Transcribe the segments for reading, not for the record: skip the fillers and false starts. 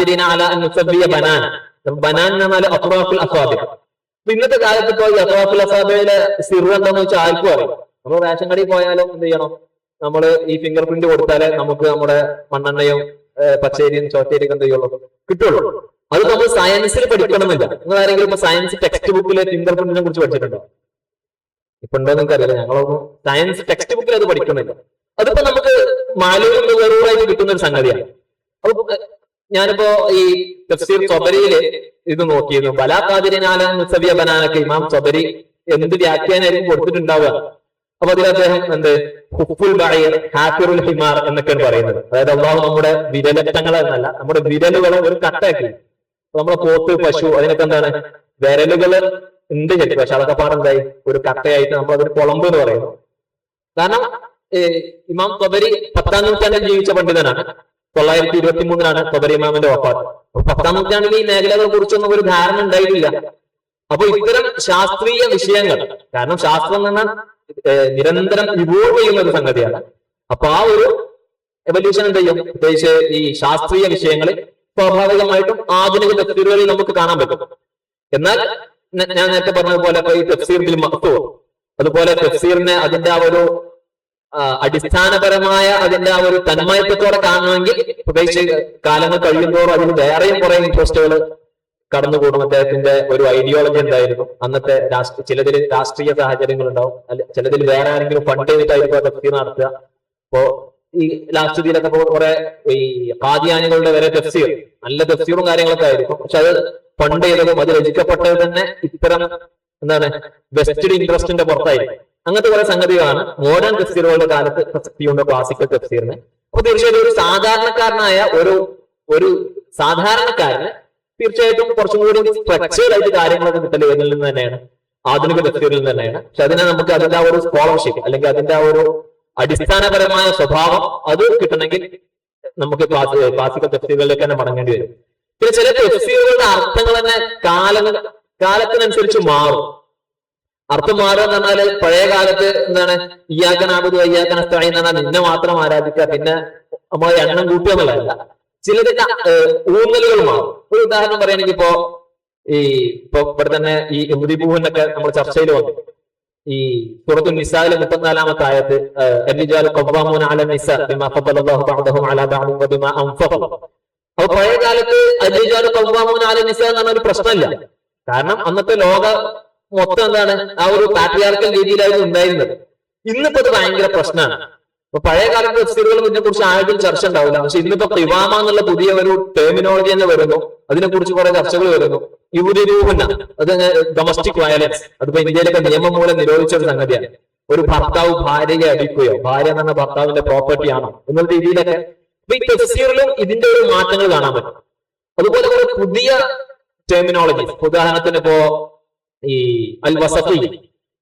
ഖാദിരീന അലാ അൻ നുസവ്വിയ ബനാന. ബനാൻ എന്ന് പറഞ്ഞാൽ അത്റാഫുൽ അസാബിഅ. ഇന്നത്തെ കാലത്ത് ഇപ്പോൾ ഈ അത്റാഫുൽ അസാബിഅയിലെ സിർ എന്താന്ന് വെച്ചാൽ ആർക്കും അറിയാം. നമ്മൾ റേഷൻ കടയിൽ പോയാലും എന്ത് ചെയ്യണം, നമ്മൾ ഈ ഫിംഗർ പ്രിന്റ് കൊടുത്താലേ നമുക്ക് നമ്മുടെ മണ്ണെണ്ണയും പച്ചരിയും ചോറ്റരിയും എന്ത് ചെയ്യുള്ളൂ, കിട്ടുള്ളൂ. അത് നമ്മൾ സയൻസിൽ പഠിക്കണമെന്നില്ല. നിങ്ങൾ ആരെങ്കിലും ഇപ്പൊ സയൻസ് ടെക്സ്റ്റ് ബുക്കിലെ ഫിംഗർ പ്രിന്റിനെ കുറിച്ച് പഠിച്ചിട്ടുണ്ടോ? ഇപ്പൊ ഉണ്ടോ നിങ്ങൾക്ക് അറിയില്ല. ഞങ്ങളൊന്നും സയൻസ് ടെക്സ്റ്റ് ബുക്കിൽ അത് പഠിക്കുന്നില്ല. അതിപ്പോ നമുക്ക് മാലൂരിൽ നിന്ന് വെറുതായിട്ട് കിട്ടുന്ന ഒരു സംഗതിയാണ്. അപ്പൊ ഞാനിപ്പോ ഈ തഫ്സീർ ത്വബരിയില് ഇത് നോക്കിയിരുന്നു. ബലാ ഖാദിരീന അലാ അൻ നുസവ്വിയ ബനാനക്ക് ഇമാം ത്വബരി എന്ത് വ്യാഖ്യാനായിരിക്കും കൊടുത്തിട്ടുണ്ടാവുക. അപ്പൊ അതിൽ അദ്ദേഹം എന്ത് ഹുഫുൽ ബഈർ ഹാഫിറുൽ ഹിമാർ എന്നൊക്കെയാണ് പറയുന്നത്. അതായത് അല്ലാഹു നമ്മുടെ വിരലറ്റങ്ങൾ എന്നല്ല, നമ്മുടെ വിരലുകളെ ഒരു കട്ടാക്കി. നമ്മളെ പോത്ത്, പശു അതിനൊക്കെ എന്താണ് വിരലുകൾ ഉണ്ട് ശരിക്കും, പക്ഷെ അതൊക്കെ പാടെന്തായി ഒരു കട്ടയായിട്ട് നമ്മൾ അതിന് കുളമ്പ് എന്ന് പറയുന്നു. കാരണം ഇമാം ത്വബരി 10-ാം നൂറ്റാണ്ടിൽ ജീവിച്ച പണ്ഡിതനാണ്. 923 ത്വബരി ഇമാമിന്റെ വഫാത്ത്. 10-ാം നൂറ്റാണ്ടിൽ ഈ മേഖലകളെ കുറിച്ചൊന്നും ഒരു ധാരണ ഉണ്ടായിട്ടില്ല. അപ്പൊ ഇത്തരം ശാസ്ത്രീയ വിഷയങ്ങൾ, കാരണം ശാസ്ത്രം എന്ന് പറഞ്ഞാൽ നിരന്തരം ഇവോൾവ് ചെയ്യുന്ന ഒരു സംഗതിയാണ്. അപ്പൊ ആ ഒരു എവല്യൂഷൻ എന്ത് ചെയ്യും, പ്രത്യേകിച്ച് ഈ ശാസ്ത്രീയ വിഷയങ്ങളിൽ സ്വാഭാവികമായിട്ടും ആധുനിക തഫ്സീറുകളിൽ നമുക്ക് കാണാൻ പറ്റും. എന്നാൽ ഞാൻ നേരത്തെ പറഞ്ഞതുപോലെ ഈ തഫ്സീർ ബിൽ മഖ്തൂർ, അതുപോലെ തഫ്സീറിനെ അതിന്റെ ആ ഒരു അടിസ്ഥാനപരമായ അതിന്റെ ആ ഒരു തന്മയത്വത്തോടെ കാണണമെങ്കിൽ പ്രത്യേകിച്ച് കാലങ്ങൾ കഴിയുന്നതോറും അതിന് വേറെയും കുറെ ഇൻട്രസ്റ്റുകൾ കടന്നുകൂടും. അദ്ദേഹത്തിന്റെ ഒരു ഐഡിയോളജി എന്തായിരുന്നു, അന്നത്തെ ചിലതിൽ രാഷ്ട്രീയ സാഹചര്യങ്ങൾ ഉണ്ടാവും, ചിലതിൽ വേറെ ആരെങ്കിലും ഫണ്ട് ചെയ്തിട്ടായിരിക്കും തഫ്സീർ നടത്തുക. അപ്പോ ഈ ലാസ്റ്റ് ഇതിലൊക്കെ കുറെ ഈ ഖാദിയാനികളുടെ വരെ തഫ്സീർ, നല്ല തഫ്സീറും കാര്യങ്ങളൊക്കെ ആയിരിക്കും, പക്ഷെ അത് ഫണ്ട് ചെയ്തതും അത് രചിക്കപ്പെട്ടത് തന്നെ ഇത്തരം എന്താണ് വെസ്റ്റഡ് ഇൻട്രസ്റ്റിന്റെ പുറത്തായിരിക്കും. അങ്ങനത്തെ കുറെ സംഗതികളാണ് മോഡേൺ തഫ്സീറുകളുടെ കാലത്ത് പ്രസക്തിയുണ്ട് ക്ലാസിക്കൽ തഫ്സീറിന്. അപ്പൊ തീർച്ചയായിട്ടും ഒരു സാധാരണക്കാരനായ ഒരു സാധാരണക്കാരന് തീർച്ചയായിട്ടും കുറച്ചും കൂടി സ്ട്രക്ചേർഡ് ആയിട്ട് കാര്യങ്ങളൊക്കെ കിട്ടല് എന്നതിൽ നിന്ന് തന്നെയാണ്, ആധുനിക തഫ്സീറിൽ നിന്ന് തന്നെയാണ്. പക്ഷെ അതിനെ നമുക്ക് അതിന്റെ ആ ഒരു സ്കോളർഷിപ്പ് അല്ലെങ്കിൽ അതിന്റെ ആ ഒരു അടിസ്ഥാനപരമായ സ്വഭാവം അത് കിട്ടണമെങ്കിൽ നമുക്ക് ക്ലാസിക്കൽ തഫ്സീറുകളിലേക്ക് തന്നെ മടങ്ങേണ്ടി വരും. പിന്നെ ചില തഫ്സീറുകളുടെ അർത്ഥങ്ങൾ തന്നെ കാലത്തിനനുസരിച്ച് മാറും. അർത്ഥം മാറുക എന്ന് പറഞ്ഞാൽ പഴയ കാലത്ത് എന്താണ് ഇയ്യാക നഅ്ബുദു വഇയ്യാക നസ്തഈൻ എന്ന് പറഞ്ഞാൽ നിന്നെ മാത്രം ആരാധിക്കുക, പിന്നെ നമ്മൾ എണ്ണം കൂട്ടുക എന്നുള്ളതല്ല. ചിലതിന്റെ ഊന്നലുകൾ മാറും. ഒരു ഉദാഹരണം പറയുകയാണെങ്കിൽ ഇപ്പൊ ഇവിടെ തന്നെ ഈ യഹൂദിബൂഹനൊക്കെ നമ്മൾ ചർച്ചയിൽ വന്നു. ഈ സൂറത്തുൽ നിസായിലെ 34-ാമത്തെ ആയത്ത് അർരിജാലു ഖവ്വാമൂന അലൻ നിസാ ബിമാ ഫദ്ദലല്ലാഹു ബഅദഹും അലാ ബഅദിൻ വബിമാ അൻഫഖു. അപ്പൊ പഴയ കാലത്ത് അർരിജാലു ഖവ്വാമൂന അലൻ നിസാ എന്ന് പറഞ്ഞ ഒരു പ്രശ്നമില്ല. കാരണം അന്നത്തെ ലോക മൊത്തം എന്താണ് ആ ഒരു പാട്രിയാർക്കൽ രീതിയിലായിരുന്നു ഉണ്ടായിരുന്നത്. ഇന്നിപ്പോ അത് ഭയങ്കര പ്രശ്നമാണ്. അപ്പൊ പഴയ കാലത്ത് തഫ്സീറുകൾ ഇതിനെ കുറിച്ച് ആഴത്തിൽ ചർച്ച ഉണ്ടാവില്ല. പക്ഷെ ഇന്നിപ്പോ ഖിവാമ എന്നുള്ള പുതിയ ഒരു ടെർമിനോളജി തന്നെ വരുന്നു, അതിനെക്കുറിച്ച് കുറെ ചർച്ചകൾ വരുന്നു. യുവതിരൂപന അത് ഡൊമസ്റ്റിക് വയലൻസ്, അതിപ്പോ ഇന്ത്യയിലൊക്കെ നിയമം മൂലം നിരോധിച്ച ഒരു സംഗതിയാണ്. ഒരു ഭർത്താവ് ഭാര്യയെ അടിക്കുകയോ, ഭാര്യ എന്ന് പറഞ്ഞ ഭർത്താവിന്റെ പ്രോപ്പർട്ടി ആണോ എന്നുള്ള രീതിയിലൊക്കെ ഇപ്പൊ ഈ തഫ്സീറിലും ഇതിന്റെ ഒരു മാറ്റങ്ങൾ കാണാൻ പറ്റും. അതുപോലെ കുറെ പുതിയ ടെർമിനോളജി, ഉദാഹരണത്തിന് ഇപ്പോ ഈ അൽ വസഫി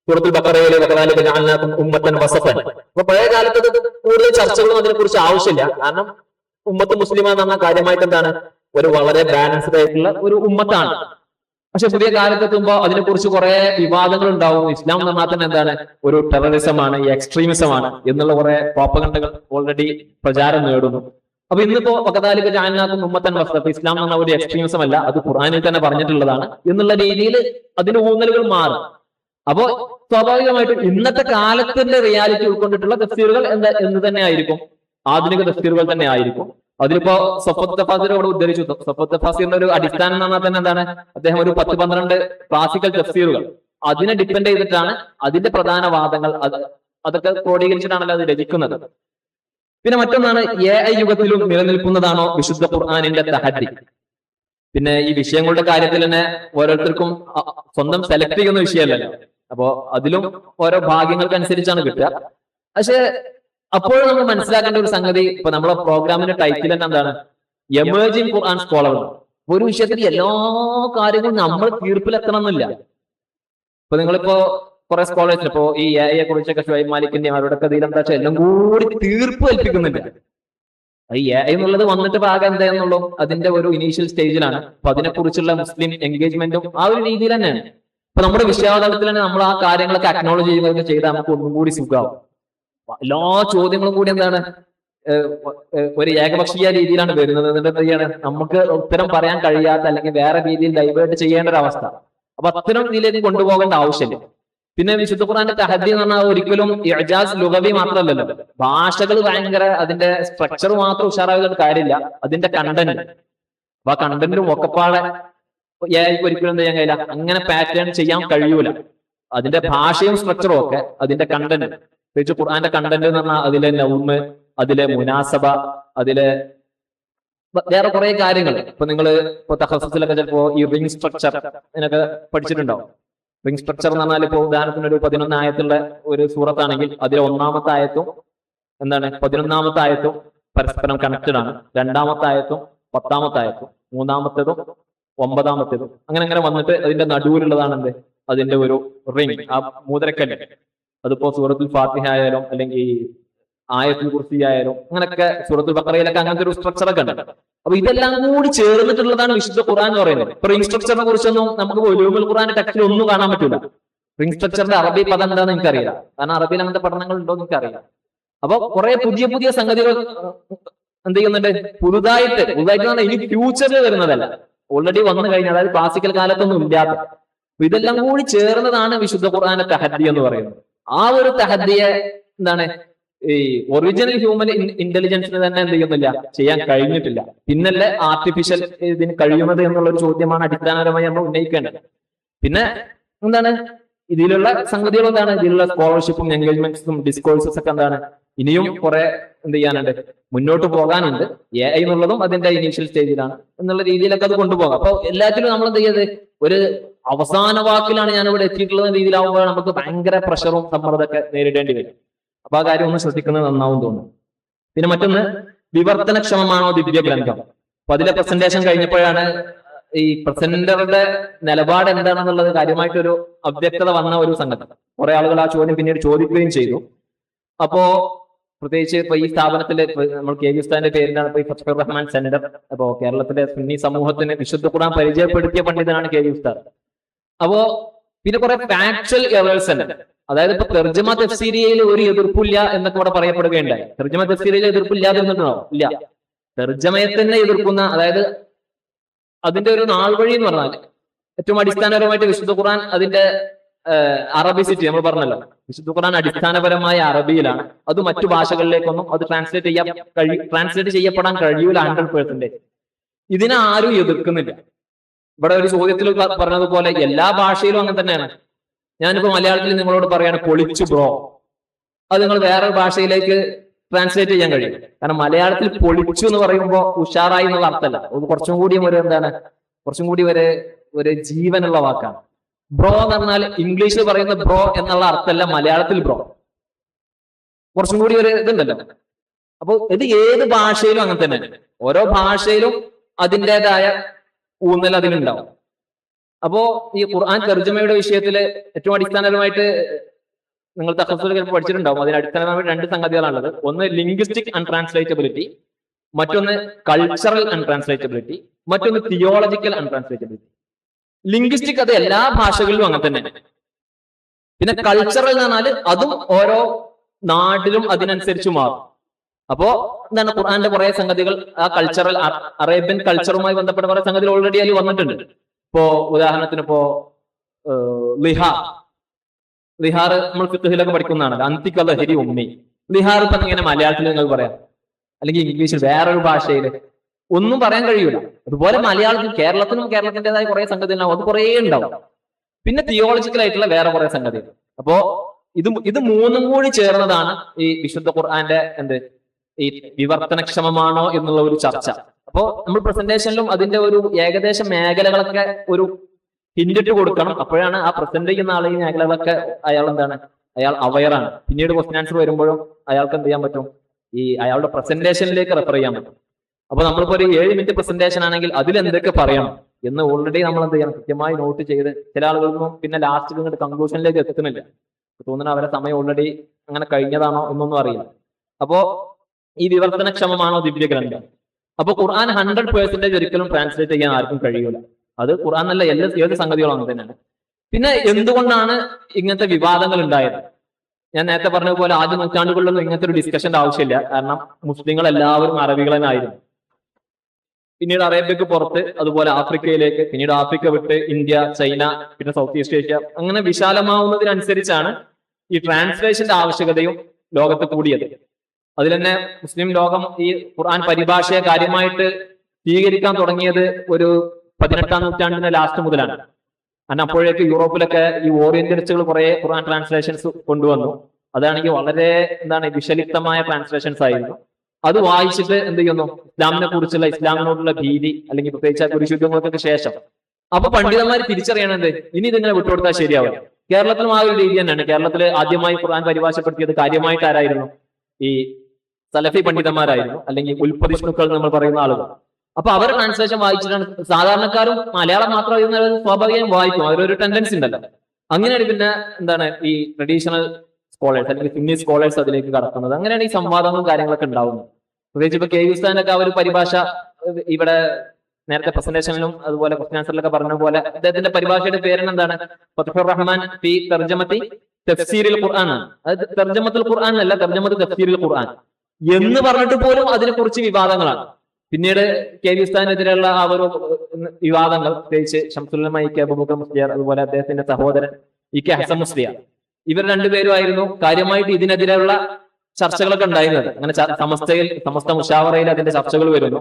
സൂറത്തുൽ ബഖറയിലെ വകദാലിക ജഅൽനാകും ഉമ്മത്തൻ വസഫൻ. അപ്പൊ പഴയ കാലത്ത് കൂടുതൽ ചർച്ചകളും അതിനെ കുറിച്ച് ആവശ്യമില്ല. കാരണം ഉമ്മത്ത് മുസ്ലിമ എന്ന് പറഞ്ഞ കാര്യമായിട്ട് എന്താണ് ഒരു വളരെ ബാലൻസ്ഡ് ആയിട്ടുള്ള ഒരു ഉമ്മത്താണ്. പക്ഷെ പുതിയ കാലത്തെത്തുമ്പോൾ അതിനെക്കുറിച്ച് കുറെ വിവാദങ്ങൾ ഉണ്ടാവും. ഇസ്ലാം എന്ന് പറഞ്ഞാൽ തന്നെ എന്താണ് ഒരു ടെററിസമാണ്, ഈ എക്സ്ട്രീമിസമാണ് എന്നുള്ള കുറെ പ്രോപ്പഗണ്ടകൾ ഓൾറെഡി പ്രചാരം നേടുന്നു. അപ്പൊ ഇന്നിപ്പോ വകദാലിക ജഅൽനാകും ഉമ്മത്തൻ വസഫ, ഇസ്ലാം എന്ന് പറഞ്ഞ ഒരു എക്സ്ട്രീമിസം അല്ല, അത് ഖുർആനിൽ തന്നെ പറഞ്ഞിട്ടുള്ളതാണ് എന്നുള്ള രീതിയിൽ അതിന്റെ ഊന്നലുകൾ മാറും. അപ്പോ സ്വാഭാവികമായിട്ടും ഇന്നത്തെ കാലത്തിന്റെ റിയാലിറ്റി ഉൾക്കൊണ്ടിട്ടുള്ള തഫ്സീറുകൾ എന്ന് തന്നെ ആയിരിക്കും, ആധുനിക തഫ്സീറുകൾ തന്നെ ആയിരിക്കും. അതിലിപ്പോ സഫത്ത് തഫാസിറോട് ഉദ്ധരിച്ചു. സഫത്ത് തഫാസിറിന്റെ ഒരു അടിസ്ഥാനം എന്ന് പറഞ്ഞാൽ തന്നെ എന്താണ്, അദ്ദേഹം ഒരു 10-12 ക്ലാസിക്കൽ തഫ്സീറുകൾ അതിനെ ഡിപ്പെൻഡ് ചെയ്തിട്ടാണ് അതിന്റെ പ്രധാന വാദങ്ങൾ അതൊക്കെ ക്രോഡീകരിച്ചിട്ടാണല്ലോ അത് രചിക്കുന്നത്. പിന്നെ മറ്റൊന്നാണ് AI യുഗത്തിലും നിലനിൽക്കുന്നതാണോ വിശുദ്ധ ഖുർആനിന്റെ തഹദ്ദി. പിന്നെ ഈ വിഷയങ്ങളുടെ കാര്യത്തിൽ തന്നെ ഓരോരുത്തർക്കും സ്വന്തം സെലക്ട് ചെയ്യുന്ന വിഷയമല്ലല്ലോ. അപ്പോ അതിലും ഓരോ ഭാഗ്യങ്ങൾക്കനുസരിച്ചാണ് കിട്ടുക. പക്ഷെ അപ്പോഴും നമ്മൾ മനസ്സിലാക്കേണ്ട ഒരു സംഗതി, ഇപ്പൊ നമ്മളെ പ്രോഗ്രാമിന്റെ ടൈറ്റിൽ തന്നെ എന്താണ് എമേർജിംഗ് ഖുർആൻ സ്കോളർ. ഒരു വിഷയത്തിൽ എല്ലാ കാര്യങ്ങളും നമ്മൾ തീർപ്പിലെത്തണം എന്നില്ല. ഇപ്പൊ നിങ്ങളിപ്പോ കുറെ സ്കോളേഴ്സ് ഇപ്പോ ഈ AI കുറിച്ചൊക്കെ ഷുഐബ് മാലിക്കിന്റെയും അവരുടെ കഥയിൽ എന്താ വെച്ചാൽ എല്ലാം കൂടി തീർപ്പ് കൽപ്പിക്കുന്നില്ല. ഈ AI എന്നുള്ളത് വന്നിട്ട് ഭാഗം എന്താണെന്നുള്ളൂ അതിന്റെ ഒരു ഇനീഷ്യൽ സ്റ്റേജിലാണ്. അപ്പൊ അതിനെക്കുറിച്ചുള്ള മുസ്ലിം എൻഗേജ്മെന്റും ആ ഒരു രീതിയിൽ തന്നെയാണ്. അപ്പൊ നമ്മുടെ വിഷയാവതരണത്തിൽ തന്നെ നമ്മൾ ആ കാര്യങ്ങളൊക്കെ അക്നോളജ് ചെയ്യുന്നതൊക്കെ ചെയ്താൽ നമുക്ക് ഒന്നും കൂടി സുഖമാവും. എല്ലാ ചോദ്യങ്ങളും കൂടി എന്താണ് ഒരു ഏകപക്ഷീയ രീതിയിലാണ് വരുന്നത്. എന്നിട്ട് എന്ത് ചെയ്യാണ്, നമുക്ക് ഉത്തരം പറയാൻ കഴിയാത്ത അല്ലെങ്കിൽ വേറെ രീതിയിൽ ഡൈവേർട്ട് ചെയ്യേണ്ട ഒരു അവസ്ഥ. അപ്പൊ അത്തരം രീതിയിലേക്ക് കൊണ്ടുപോകേണ്ട ആവശ്യമില്ല. പിന്നെ വിശുദ്ധ ഖുർആന്റെ തഹദ്ദി എന്ന് പറഞ്ഞാൽ ഒരിക്കലും ഇഅ്ജാസ് ലുഗവി മാത്രമല്ലല്ലോ. ഭാഷകൾ ഭയങ്കര അതിന്റെ സ്ട്രക്ചർ മാത്രം ഉഷാറാകുന്ന കാര്യമില്ല, അതിന്റെ കണ്ടന്റ്. അപ്പൊ ആ കണ്ടന്റും ഒക്കെപ്പാടെ ഒരിക്കലും എന്ത് ചെയ്യാൻ കഴിയില്ല, അങ്ങനെ പാറ്റേൺ ചെയ്യാൻ കഴിയൂല. അതിന്റെ ഭാഷയും സ്ട്രക്ചറും ഒക്കെ അതിന്റെ കണ്ടന്റ്, പ്രത്യേകിച്ച് ഖുർആന്റെ കണ്ടന്റ് എന്ന് പറഞ്ഞാൽ അതിലെ നൗമ്, അതിലെ മുനാസബ, അതിലെ വേറെ കുറെ കാര്യങ്ങൾ. ഇപ്പൊ നിങ്ങൾ ഇപ്പൊ തഖസ്സുസിലൊക്കെ ചിലപ്പോ ഈ റിംഗ് സ്ട്രക്ചർ ഇതിനൊക്കെ പഠിച്ചിട്ടുണ്ടാവും. റിംഗ് സ്ട്രക്ചർ എന്ന് പറഞ്ഞാൽ ഇപ്പൊ ഉദാഹരണത്തിന് ഒരു 11 ആയത്തുള്ള ഒരു സൂറത്താണെങ്കിൽ അതിലെ 1-ാമത്തെ ആയത്തും 11-ാമത്തെ ആയത്തും പരസ്പരം കണക്റ്റഡ് ആണ്. 2-ാമത്തെ ആയത്തും 10-ാമത്തെ ആയത്തും 3-ാമത്തേതും 9-ാമത്തേതും അങ്ങനെ വന്നിട്ട് അതിന്റെ നടുവിലുള്ളതാണ് എന്ത്, അതിന്റെ ഒരു റിംഗ്, ആ മൂതരക്കല്ല്. അതിപ്പോ സൂറത്തുൽ ഫാത്തിഹ ആയാലും അല്ലെങ്കിൽ ആയത്തുൽ കുർസി ആയാലും അങ്ങനെയൊക്കെ സൂറത്തുൽ ബഖറയിലൊക്കെ അങ്ങനത്തെ ഒരു സ്ട്രക്ചർ ഒക്കെ ഉണ്ട്. അപ്പൊ ഇതെല്ലാം കൂടി ചേർന്നിട്ടുള്ളതാണ് വിശുദ്ധ ഖുർആൻ എന്ന് പറയുന്നത്. ഇപ്പൊ റിംഗ് സ്ട്രക്ചറിനെ കുറിച്ചൊന്നും നമുക്ക് ഉലൂമുൽ ഖുർആൻ ടെക്സ്റ്റിൽ ഒന്നും കാണാൻ പറ്റില്ല. റിംഗ് സ്ട്രക്ചറിന്റെ അറബി പദം എന്താണെന്ന് എനിക്കറിയില്ല, കാരണം അറബിയിൽ അങ്ങനത്തെ പഠനങ്ങൾ ഉണ്ടോ എന്ന് എനിക്കറിയില്ല. അപ്പൊ കുറെ പുതിയ സംഗതികൾ എന്ത് ചെയ്യുന്നുണ്ട്, പുതുതായിട്ട് ഇനി ഫ്യൂച്ചറിൽ വരുന്നതല്ല, ഓൾറെഡി വന്നു കഴിഞ്ഞാൽ, അതായത് ക്ലാസിക്കൽ കാലത്തൊന്നും ഇല്ലാത്ത. ഇതെല്ലാം കൂടി ചേർന്നതാണ് വിശുദ്ധ ഖുർആന്റെ തഹദ്ദി എന്ന് പറയുന്നത്. ആ ഒരു തഹദ്ദിയെ എന്താണ് ഈ ഒറിജിനൽ ഹ്യൂമൻ ഇന്റലിജൻസിന് തന്നെ എന്ത് ചെയ്യുന്നില്ല, ചെയ്യാൻ കഴിഞ്ഞിട്ടില്ല. പിന്നല്ലേ ആർട്ടിഫിഷ്യൽ ഇതിന് കഴിയുന്നത് എന്നുള്ള ഒരു ചോദ്യമാണ് അടിസ്ഥാനപരമായി നമ്മൾ ഉന്നയിക്കേണ്ടത്. പിന്നെ എന്താണ് ഇതിലുള്ള സംഗതികൾ, എന്താണ് ഇതിലുള്ള സ്കോളർഷിപ്പും എൻഗേജ്മെന്റ്സും ഡിസ്കോഴ്സസ് ഒക്കെ എന്താണ് ഇനിയും കുറെ എന്ത് ചെയ്യാനുണ്ട്, മുന്നോട്ട് പോകാനുണ്ട്. AI എന്നുള്ളതും അതിന്റെ ഇനീഷ്യൽ സ്റ്റേജിലാണ് എന്നുള്ള രീതിയിലൊക്കെ അത് കൊണ്ടുപോകാം. അപ്പൊ എല്ലാത്തിലും നമ്മൾ എന്ത് ചെയ്യത്, ഒരു അവസാന വാക്കിലാണ് ഞാൻ ഇവിടെ എത്തിയിട്ടുള്ള രീതിയിലാവുമ്പോൾ നമുക്ക് ഭയങ്കര പ്രഷറും സമ്മർദ്ദമൊക്കെ നേരിടേണ്ടി വരും. അപ്പൊ ആ കാര്യം ഒന്ന് ശ്രദ്ധിക്കുന്നത് നന്നാവും തോന്നുന്നു. പിന്നെ മറ്റൊന്ന്, വിവർത്തനക്ഷമമാണോ ദിവ്യ ഗ്രന്ഥം. അപ്പൊ അതിലെ പ്രസന്റേഷൻ കഴിഞ്ഞപ്പോഴാണ് ഈ പ്രസന്ററുടെ നിലപാട് എന്താണെന്നുള്ളത് കാര്യമായിട്ടൊരു അവ്യക്തത വന്ന ഒരു സംഗതി. കുറെ ആളുകൾ ആ ചോദ്യം പിന്നീട് ചോദിക്കുകയും ചെയ്തു. അപ്പോ പ്രത്യേകിച്ച് ഇപ്പൊ ഈ സ്ഥാപനത്തിലെ നമ്മൾ KV ഉസ്താദിന്റെ പേരിലാണ് ഇപ്പൊ ഈ ഫത്ഹുർ റഹ്മാൻ സെന്റർ. അപ്പോ കേരളത്തിലെ സുന്നി സമൂഹത്തിന് വിശുദ്ധ ഖുർആൻ പരിചയപ്പെടുത്തിയ പണ്ഡിതനാണ് KV ഉസ്താദ്. അപ്പോ പിന്നെ കുറെ ഫാക്ച്വൽ എറേഴ്സ് ഉണ്ട്. അതായത് ഇപ്പൊ തർജമ തഫ്സീരിയയിൽ ഒരു എതിർപ്പില്ല എന്നൊക്കെ ഇവിടെ പറയപ്പെടുകയുണ്ടായി. തർജമ തഫ്സീരിയയിൽ എതിർപ്പില്ലാതെ നിന്നിട്ടുണ്ടോ? ഇല്ല. തർജമയെ തന്നെ എതിർക്കുന്ന, അതായത് അതിന്റെ ഒരു നാൾ വഴി എന്ന് പറഞ്ഞാൽ ഏറ്റവും അടിസ്ഥാനപരമായിട്ട് വിശുദ്ധ ഖുർആൻ അതിന്റെ അറബിസിറ്റി നമ്മൾ പറഞ്ഞല്ലോ, വിശുദ്ധ ഖുർആൻ അടിസ്ഥാനപരമായ അറബിയിലാണ്. അത് മറ്റു ഭാഷകളിലേക്കൊന്നും അത് ട്രാൻസ്ലേറ്റ് ചെയ്യപ്പെടാൻ കഴിയൂല 100%. ഇതിനെ ആരും എതിർക്കുന്നില്ല. ഇവിടെ ഒരു ചോദ്യത്തിൽ പറഞ്ഞതുപോലെ എല്ലാ ഭാഷയിലും അങ്ങനെ തന്നെയാണ്. ഞാനിപ്പോ മലയാളത്തിൽ നിങ്ങളോട് പറയാണ് പൊളിച്ചു ബ്രോ, അത് നിങ്ങൾ വേറെ ഭാഷയിലേക്ക് ട്രാൻസ്ലേറ്റ് ചെയ്യാൻ കഴിയും. കാരണം മലയാളത്തിൽ പൊളിച്ചു എന്ന് പറയുമ്പോൾ ഉഷാറായി എന്നുള്ള അർത്ഥമല്ല, അത് കുറച്ചും കൂടി ഒരു ജീവനുള്ള വാക്കാണ്. ബ്രോ എന്ന് പറഞ്ഞാൽ ഇംഗ്ലീഷിൽ പറയുന്ന ബ്രോ എന്നുള്ള അർത്ഥമല്ല മലയാളത്തിൽ ബ്രോ, കുറച്ചും കൂടി ഒരു ഇതുണ്ടല്ലോ. അപ്പൊ ഇത് ഏത് ഭാഷയിലും അങ്ങനെ തന്നെ, ഓരോ ഭാഷയിലും അതിൻ്റെതായ ഊന്നൽ അതിലുണ്ടാവും. അപ്പോ ഈ ഖുർആൻ തർജമയുടെ വിഷയത്തിൽ ഏറ്റവും അടിസ്ഥാനപരമായിട്ട് നിങ്ങൾ തഖസ്സുൽ ചിലപ്പോൾ പഠിച്ചിട്ടുണ്ടാവും. അതിന് അടിസ്ഥാനപരമായിട്ട് 2 സംഗതികളാണുള്ളത്. ഒന്ന് ലിംഗ്വിസ്റ്റിക് അൺട്രാൻസ്ലേറ്റബിലിറ്റി, മറ്റൊന്ന് കൾച്ചറൽ അൺട്രാൻസ്ലേറ്റബിലിറ്റി, മറ്റൊന്ന് തിയോളജിക്കൽ അൺട്രാൻസ്ലേറ്റബിലിറ്റി. ലിംഗ്വിസ്റ്റിക് അത് എല്ലാ ഭാഷകളിലും അങ്ങനെ തന്നെ. പിന്നെ കൾച്ചറൽ എന്ന് പറഞ്ഞാൽ അതും ഓരോ നാട്ടിലും അതിനനുസരിച്ച് മാറും. അപ്പോ എന്താണ്, ഖുർആന്റെ കുറെ സംഗതികൾ ആ കൾച്ചറൽ അറേബ്യൻ കൾച്ചറുമായി ബന്ധപ്പെട്ട കുറെ സംഗതികൾ ഓൾറെഡി അതിൽ വന്നിട്ടുണ്ട്. ഇപ്പോ ഉദാഹരണത്തിന് ഇപ്പോ ലിഹാർ നമ്മൾ ഫിഖ്ഹിലൊക്കെ പഠിക്കുന്നതാണ്. അന്തിക ലഹരി ഉമ്മി. ലിഹാർ ഇപ്പൊ ഇങ്ങനെ മലയാളത്തിൽ നിങ്ങൾ പറയാം, അല്ലെങ്കിൽ ഇംഗ്ലീഷിൽ വേറൊരു ഭാഷയിൽ ഒന്നും പറയാൻ കഴിയൂല. അതുപോലെ മലയാളത്തിൽ കേരളത്തിൻ്റെതായ കുറെ സംഗതി ഉണ്ടാവും, അത് കുറെ ഉണ്ടാവും. പിന്നെ തിയോളജിക്കൽ ആയിട്ടുള്ള വേറെ കുറെ സംഗതികൾ. അപ്പോ ഇത് മൂന്നും കൂടി ചേർന്നതാണ് ഈ വിശുദ്ധ ഖുർആന്റെ ഈ വിവർത്തനക്ഷമമാണോ എന്നുള്ള ഒരു ചർച്ച. അപ്പോ നമ്മൾ പ്രസന്റേഷനിലും അതിന്റെ ഒരു ഏകദേശ മേഖലകളൊക്കെ ഒരു ഹിന്റിട്ട് കൊടുക്കണം. അപ്പോഴാണ് ആ പ്രസന്റ് ചെയ്യുന്ന ആളെ ഈ മേഖലകളൊക്കെ അയാൾ അവയറാണ്. പിന്നീട് ക്വസ്റ്റ്യൻ ആൻസർ വരുമ്പോഴും അയാൾക്ക് എന്ത് ചെയ്യാൻ പറ്റും, ഈ അയാളുടെ പ്രസന്റേഷനിലേക്ക് റെഫർ ചെയ്യാൻ പറ്റും. അപ്പൊ നമ്മളിപ്പോ ഒരു 7 മിനിറ്റ് പ്രസന്റേഷൻ ആണെങ്കിൽ അതിൽ എന്തൊക്കെ പറയണം എന്ന് ഓൾറെഡി നമ്മൾ എന്ത് ചെയ്യണം, കൃത്യമായി നോട്ട് ചെയ്ത്. ചില ആളുകൾക്കും പിന്നെ ലാസ്റ്റ് ഇങ്ങോട്ട് കൺക്ലൂഷനിലേക്ക് എത്തുന്നില്ല, തോന്നുന്ന അവരെ സമയം ഓൾറെഡി അങ്ങനെ കഴിഞ്ഞതാണോ എന്നൊന്നും അറിയില്ല. അപ്പോ ഈ വിവർത്തനക്ഷമമാണോ ദിവ്യ ഗ്രന്ഥം. അപ്പൊ ഖുർആൻ 100% ഒരിക്കലും ട്രാൻസ്ലേറ്റ് ചെയ്യാൻ ആർക്കും കഴിയൂല. അത് ഖുർആൻ നല്ല ഏത് സംഗതികളും അങ്ങനെ തന്നെയാണ്. പിന്നെ എന്തുകൊണ്ടാണ് ഇങ്ങനത്തെ വിവാദങ്ങൾ ഉണ്ടായത്? ഞാൻ നേരത്തെ പറഞ്ഞതുപോലെ ആദ്യ നൂറ്റാണ്ടുകളിലൊന്നും ഇങ്ങനത്തെ ഒരു ഡിസ്കഷന്റെ ആവശ്യമില്ല. കാരണം മുസ്ലിങ്ങൾ എല്ലാവരും അറബികളായിരുന്നു. പിന്നീട് അറേബ്യക്ക് പുറത്ത്, അതുപോലെ ആഫ്രിക്കയിലേക്ക്, പിന്നീട് ആഫ്രിക്ക വിട്ട് ഇന്ത്യ, ചൈന, പിന്നെ സൗത്ത് ഈസ്റ്റ് ഏഷ്യ, അങ്ങനെ വിശാലമാവുന്നതിനനുസരിച്ചാണ് ഈ ട്രാൻസ്ലേഷന്റെ ആവശ്യകതയും ലോകത്ത് കൂടിയത്. അതിൽ തന്നെ മുസ്ലിം ലോകം ഈ ഖുർആൻ പരിഭാഷയെ കാര്യമായിട്ട് സ്വീകരിക്കാൻ തുടങ്ങിയത് ഒരു 18ാം നൂറ്റാണ്ടിന്റെ ലാസ്റ്റ് മുതലാണ്. കാരണം അപ്പോഴേക്ക് യൂറോപ്പിലൊക്കെ ഈ ഓറിയന്റലിസ്റ്റുകൾ കുറെ ഖുർആൻ ട്രാൻസ്ലേഷൻസ് കൊണ്ടുവന്നു. അതാണെങ്കിൽ വളരെ വിഷലിപ്തമായ ട്രാൻസ്ലേഷൻസ് ആയിരുന്നു. അത് വായിച്ചിട്ട് എന്ത് ചെയ്യുന്നു, ഇസ്ലാമിനെ കുറിച്ചുള്ള, ഇസ്ലാമിനോടുള്ള ഭീതി, അല്ലെങ്കിൽ പ്രത്യേകിച്ച് കുരിശുദ്ധങ്ങൾക്കൊക്കെ ശേഷം അപ്പൊ പണ്ഡിതന്മാർ തിരിച്ചറിയണത് ഇനി ഇതിങ്ങനെ വിട്ടുകൊടുത്താൽ ശരിയാവില്ല. കേരളത്തിലും ആ ഒരു രീതി തന്നെയാണ്. കേരളത്തിൽ ആദ്യമായി ഖുർആൻ പരിഭാഷപ്പെടുത്തിയത് കാര്യമായിട്ട് ആരായിരുന്നു? ഈ സലഫി പണ്ഡിതന്മാരായിരുന്നു, അല്ലെങ്കിൽ ഉൽപ്പതിഷ്ണുക്കൾ നമ്മൾ പറയുന്ന ആളുകൾ. അപ്പൊ അവർ ട്രാൻസ്ലേഷൻ വായിച്ചിട്ടാണ് സാധാരണക്കാരും മലയാളം മാത്രം സ്വാഭാവികം വായിക്കും. അവരൊരു ടെൻഡൻസി ഉണ്ടല്ലോ. അങ്ങനെയാണ് പിന്നെ ഈ ട്രഡീഷണൽ സ്കോളേഴ്സ് അല്ലെങ്കിൽ സുന്നി സ്കോളേഴ്സ് അതിലേക്ക് കടക്കുന്നത്. അങ്ങനെയാണ് ഈ സംവാദങ്ങളും കാര്യങ്ങളൊക്കെ ഉണ്ടാവുന്നത്. പ്രത്യേകിച്ച് ഇപ്പൊ കെ ഉസ്താനൊക്കെ ആ ഒരു പരിഭാഷ ഇവിടെ നേരത്തെ പ്രസന്റേഷനിലും അതുപോലെ ക്വസ്റ്റ്യൻ ആൻസറിലൊക്കെ പറഞ്ഞ പോലെ അദ്ദേഹത്തിന്റെ പരിഭാഷയുടെ പേരാണ് എന്താണ്? ഫത്ഹുർ റഹ്മാൻ ഫി തർജമത്തി തഫ്സീരിൽ ഖുർആൻ. അത് തർജമത്തുൽ ഖുർആൻ അല്ല, തർജമത്ത് തഫ്സീരിൽ ഖുർആൻ എന്ന് പറഞ്ഞിട്ട് പോലും അതിനെക്കുറിച്ച് വിവാദങ്ങളാണ്. പിന്നീട് കെ വി ഉസ്താദിനെതിരെയുള്ള ആ ഒരു വിവാദങ്ങൾ, പ്രത്യേകിച്ച് ഷംസുൽ ഇ കെ അബൂബക്കർ മുസ്ലിയാർ, അതുപോലെ അദ്ദേഹത്തിന്റെ സഹോദരൻ ഇ കെ ഹസൻ മുസ്ലിയാർ, ഇവർ രണ്ടുപേരുമായിരുന്നു കാര്യമായിട്ട് ഇതിനെതിരെയുള്ള ചർച്ചകളൊക്കെ ഉണ്ടായിരുന്നത്. അങ്ങനെ സമസ്ത മുഷാവറയിൽ അതിന്റെ ചർച്ചകൾ വരുന്നു.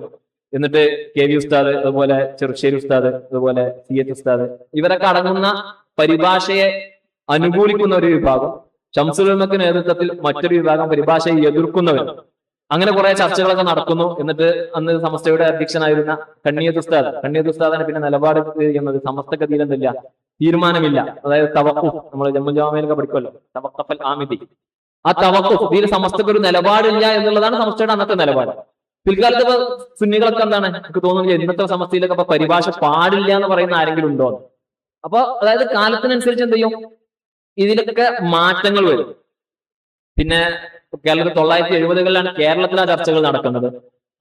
എന്നിട്ട് കെ വി ഉസ്താദ്, അതുപോലെ ചെറുശ്ശേരി ഉസ്താദ്, അതുപോലെ സി എച്ച് ഉസ്താദ്, ഇവരൊക്കെ അടങ്ങുന്ന പരിഭാഷയെ അനുകൂലിക്കുന്ന ഒരു വിഭാഗം, ഷംസുൽ ഉലമക്ക് നേതൃത്വത്തിൽ മറ്റൊരു വിഭാഗം പരിഭാഷയെ എതിർക്കുന്നവർ. അങ്ങനെ കുറെ ചർച്ചകളൊക്കെ നടക്കുന്നു. എന്നിട്ട് അന്ന് സമസ്തയുടെ അധ്യക്ഷനായിരുന്ന കണ്ണിയത്ത് ഉസ്താദാണ് പിന്നെ നിലപാട് ചെയ്യുന്നത് സമസ്തക്ക് തീരുമാനമില്ല. അതായത് തവഖുഫ്, നമ്മൾ ജമ്മുൽ ജാമിഅയിലൊക്കെ പഠിക്കുമല്ലോ, തവഖഫൽ ആമിദി. ആ തവഖുഫ്, ഇതിൽ സമസ്തക്ക് ഒരു നിലപാടില്ല എന്നുള്ളതാണ് സമസ്തയുടെ അന്നത്തെ നിലപാട്. പിൽക്കാലത്ത് സുന്നികളൊക്കെ എനിക്ക് തോന്നുന്നില്ല ഇന്നത്തെ സമസ്തയിലൊക്കെ അപ്പൊ പരിഭാഷ പാടില്ല എന്ന് പറയുന്ന ആരെങ്കിലും ഉണ്ടോ? അപ്പൊ അതായത് കാലത്തിനനുസരിച്ച് എന്ത് ചെയ്യും, ഇതിലൊക്കെ മാറ്റങ്ങൾ വരും. പിന്നെ കേരളത്തിൽ 1970-കളിലാണ് കേരളത്തിൽ ആ ചർച്ചകൾ നടക്കുന്നത്.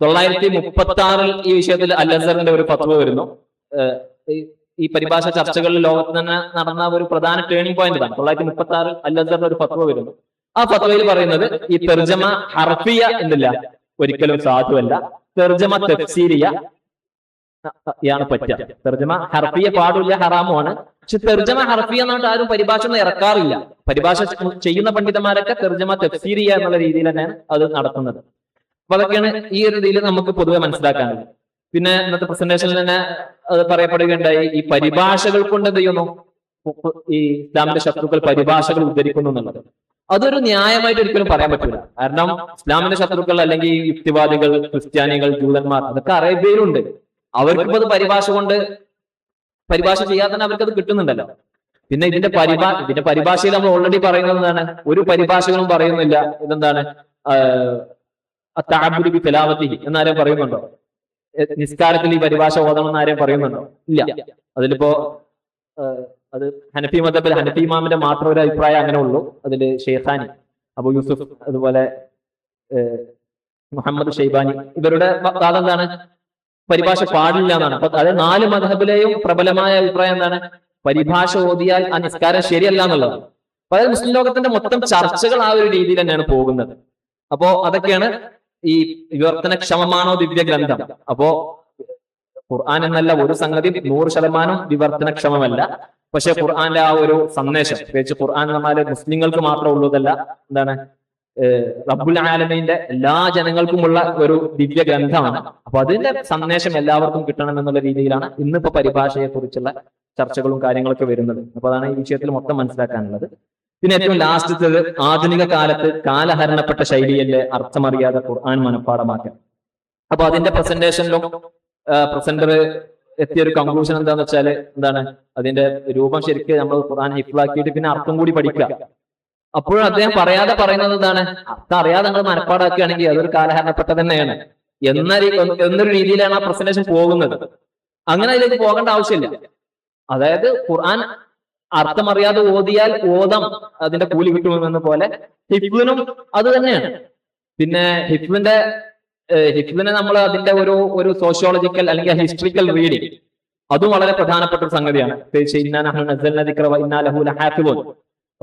1936 ഈ വിഷയത്തിൽ അൽ അസ്ഹറിന്റെ ഒരു ഫത്വ വരുന്നു. ഈ പരിഭാഷ ചർച്ചകളിൽ ലോകത്ത് തന്നെ നടന്ന ഒരു പ്രധാന ടേണിംഗ് പോയിന്റ് ഇതാണ്. 1936 അൽ അസ്ഹറിന്റെ ഒരു ഫത്വ വരുന്നു. ആ ഫത്വയിൽ പറയുന്നത് ഈ തർജമ ഹർഫിയ എന്നില്ല, ഒരിക്കലും സാധുവല്ല. തർജമ തഫ്സീരിയ യാണ് പറ്റുക. തർജമ ഹർഫിയ പാടില്ല, ഹറാമുമാണ്. പക്ഷെ തർജമ ഹർഫിയ എന്നിട്ട് ആരും പരിഭാഷ ഒന്നും ഇറക്കാറില്ല. പരിഭാഷ ചെയ്യുന്ന പണ്ഡിതന്മാരൊക്കെ തർജമ തഫ്സീരിയ എന്നുള്ള രീതിയിൽ തന്നെയാണ് അത് നടത്തുന്നത്. അപ്പൊ അതൊക്കെയാണ് ഈ ഒരു രീതിയിൽ നമുക്ക് പൊതുവെ മനസ്സിലാക്കാനുള്ളത്. പിന്നെ ഇന്നത്തെ പ്രസന്റേഷനിൽ തന്നെ അത് പറയപ്പെടുകയുണ്ടായി, ഈ പരിഭാഷകൾ കൊണ്ട് എന്ത് ചെയ്യുന്നു, ഈ ഇസ്ലാമിന്റെ ശത്രുക്കൾ പരിഭാഷകൾ ഉദ്ധരിക്കുന്നു എന്നുള്ളത്. അതൊരു ന്യായമായിട്ട് ഒരിക്കലും പറയാൻ പറ്റില്ല. കാരണം ഇസ്ലാമിന്റെ ശത്രുക്കൾ അല്ലെങ്കിൽ യുക്തിവാദികൾ, ക്രിസ്ത്യാനികൾ, ജൂതന്മാർ, അതൊക്കെ അറേബ്യയിലുണ്ട്. അവർക്കിപ്പോ അത് പരിഭാഷ ചെയ്യാതെ തന്നെ അവർക്കത് കിട്ടുന്നുണ്ടല്ലോ. പിന്നെ ഇതിന്റെ പരിഭാഷയിൽ നമ്മൾ ഓൾറെഡി പറയുന്നത് എന്താണ്? ഒരു പരിഭാഷകളും പറയുന്നില്ല ഇതെന്താണ് തഅബ്ബുദു ബിതിലാവത്തിഹി എന്നാരും പറയുന്നുണ്ടോ? നിസ്കാരത്തിൽ ഈ പരിഭാഷ ഓതണം എന്നാരും പറയുന്നുണ്ടോ? ഇല്ല. അതിലിപ്പോ അത് ഹനഫി മദ്ഹബിൽ ഹനഫി ഇമാമിന്റെ മാത്രം ഒരു അഭിപ്രായം അങ്ങനെ ഉള്ളൂ. അതില് ഷെയ്ഖാനി, അബു യൂസുഫ്, അതുപോലെ മുഹമ്മദ് ഷെയ്ബാനി, ഇവരുടെ വാദം എന്താണ്? പരിഭാഷ പാടില്ല എന്നാണ്. അപ്പൊ അതായത് 4 മദ്ഹബിലെയും പ്രബലമായ അഭിപ്രായം എന്താണ്? പരിഭാഷ ഓതിയാൽ ആ നിസ്കാരം ശരിയല്ല എന്നുള്ളതാണ്. അപ്പൊ അതായത് മുസ്ലിം ലോകത്തിന്റെ മൊത്തം ചർച്ചകൾ ആ ഒരു രീതിയിൽ തന്നെയാണ് പോകുന്നത്. അപ്പോ അതൊക്കെയാണ് ഈ വിവർത്തനക്ഷമമാണോ ദിവ്യ ഗ്രന്ഥം. അപ്പോ ഖുർആൻ എന്നല്ല ഒരു സംഗതി 100% വിവർത്തനക്ഷമമല്ല. പക്ഷെ ഖുർആന്റെ ആ ഒരു സന്ദേശം, പ്രത്യേകിച്ച് ഖുർആൻ എന്ന് പറഞ്ഞാൽ മുസ്ലിങ്ങൾക്ക് മാത്രം ഉള്ളതല്ല, എന്താണ് റബ്ബുൽ ആലമീന്റെ എല്ലാ ജനങ്ങൾക്കുമുള്ള ഒരു ദിവ്യ ഗ്രന്ഥമാണ്. അപ്പൊ അതിന്റെ സന്ദേശം എല്ലാവർക്കും കിട്ടണം എന്നുള്ള രീതിയിലാണ് ഇന്നിപ്പോ പരിഭാഷയെ കുറിച്ചുള്ള ചർച്ചകളും കാര്യങ്ങളൊക്കെ വരുന്നത്. അപ്പൊ അതാണ് ഈ വിഷയത്തിൽ മൊത്തം മനസ്സിലാക്കാനുള്ളത്. പിന്നെ ഏറ്റവും ലാസ്റ്റത്തേത്, ആധുനിക കാലത്ത് കാലഹരണപ്പെട്ട ശൈലിയല്ലേ അർത്ഥമറിയാതെ ഖുർആൻ മനഃപ്പാടമാക്കാൻ. അപ്പൊ അതിന്റെ പ്രസന്റേഷനിലും പ്രസന്റർ എത്തിയ ഒരു കൺക്ലൂഷൻ എന്താന്ന് വെച്ചാൽ എന്താണ്, അതിന്റെ രൂപം ശരിക്കും നമ്മൾ ഖുർആൻ ഹിഫ്ളാക്കിയിട്ട് പിന്നെ അർത്ഥം കൂടി പഠിക്കുക. അപ്പോഴും അദ്ദേഹം പറയാതെ പറയുന്നത് എന്താണ്, അർത്ഥം അറിയാതെ നിങ്ങൾ മനഃപ്പാടാക്കുകയാണെങ്കിൽ അതൊരു കാലഹരണപ്പെട്ട തന്നെയാണ് എന്നൊരു രീതിയിലാണ് ആ പ്രസന്റേഷൻ പോകുന്നത്. അങ്ങനെ അതിലേക്ക് പോകേണ്ട ആവശ്യമില്ല. അതായത് ഖുർആൻ അർത്ഥം അറിയാതെ ഓതിയാൽ ഓതം അതിന്റെ കൂലി കിട്ടുമെന്ന പോലെ ഹിഫ്ളിനും അത് തന്നെയാണ്. പിന്നെ ഹിഫ്ളിനെ നമ്മൾ അതിന്റെ ഒരു സോഷ്യോളജിക്കൽ അല്ലെങ്കിൽ ഹിസ്റ്ററിക്കൽ റീഡിങ് അതും വളരെ പ്രധാനപ്പെട്ട ഒരു സംഗതിയാണ്.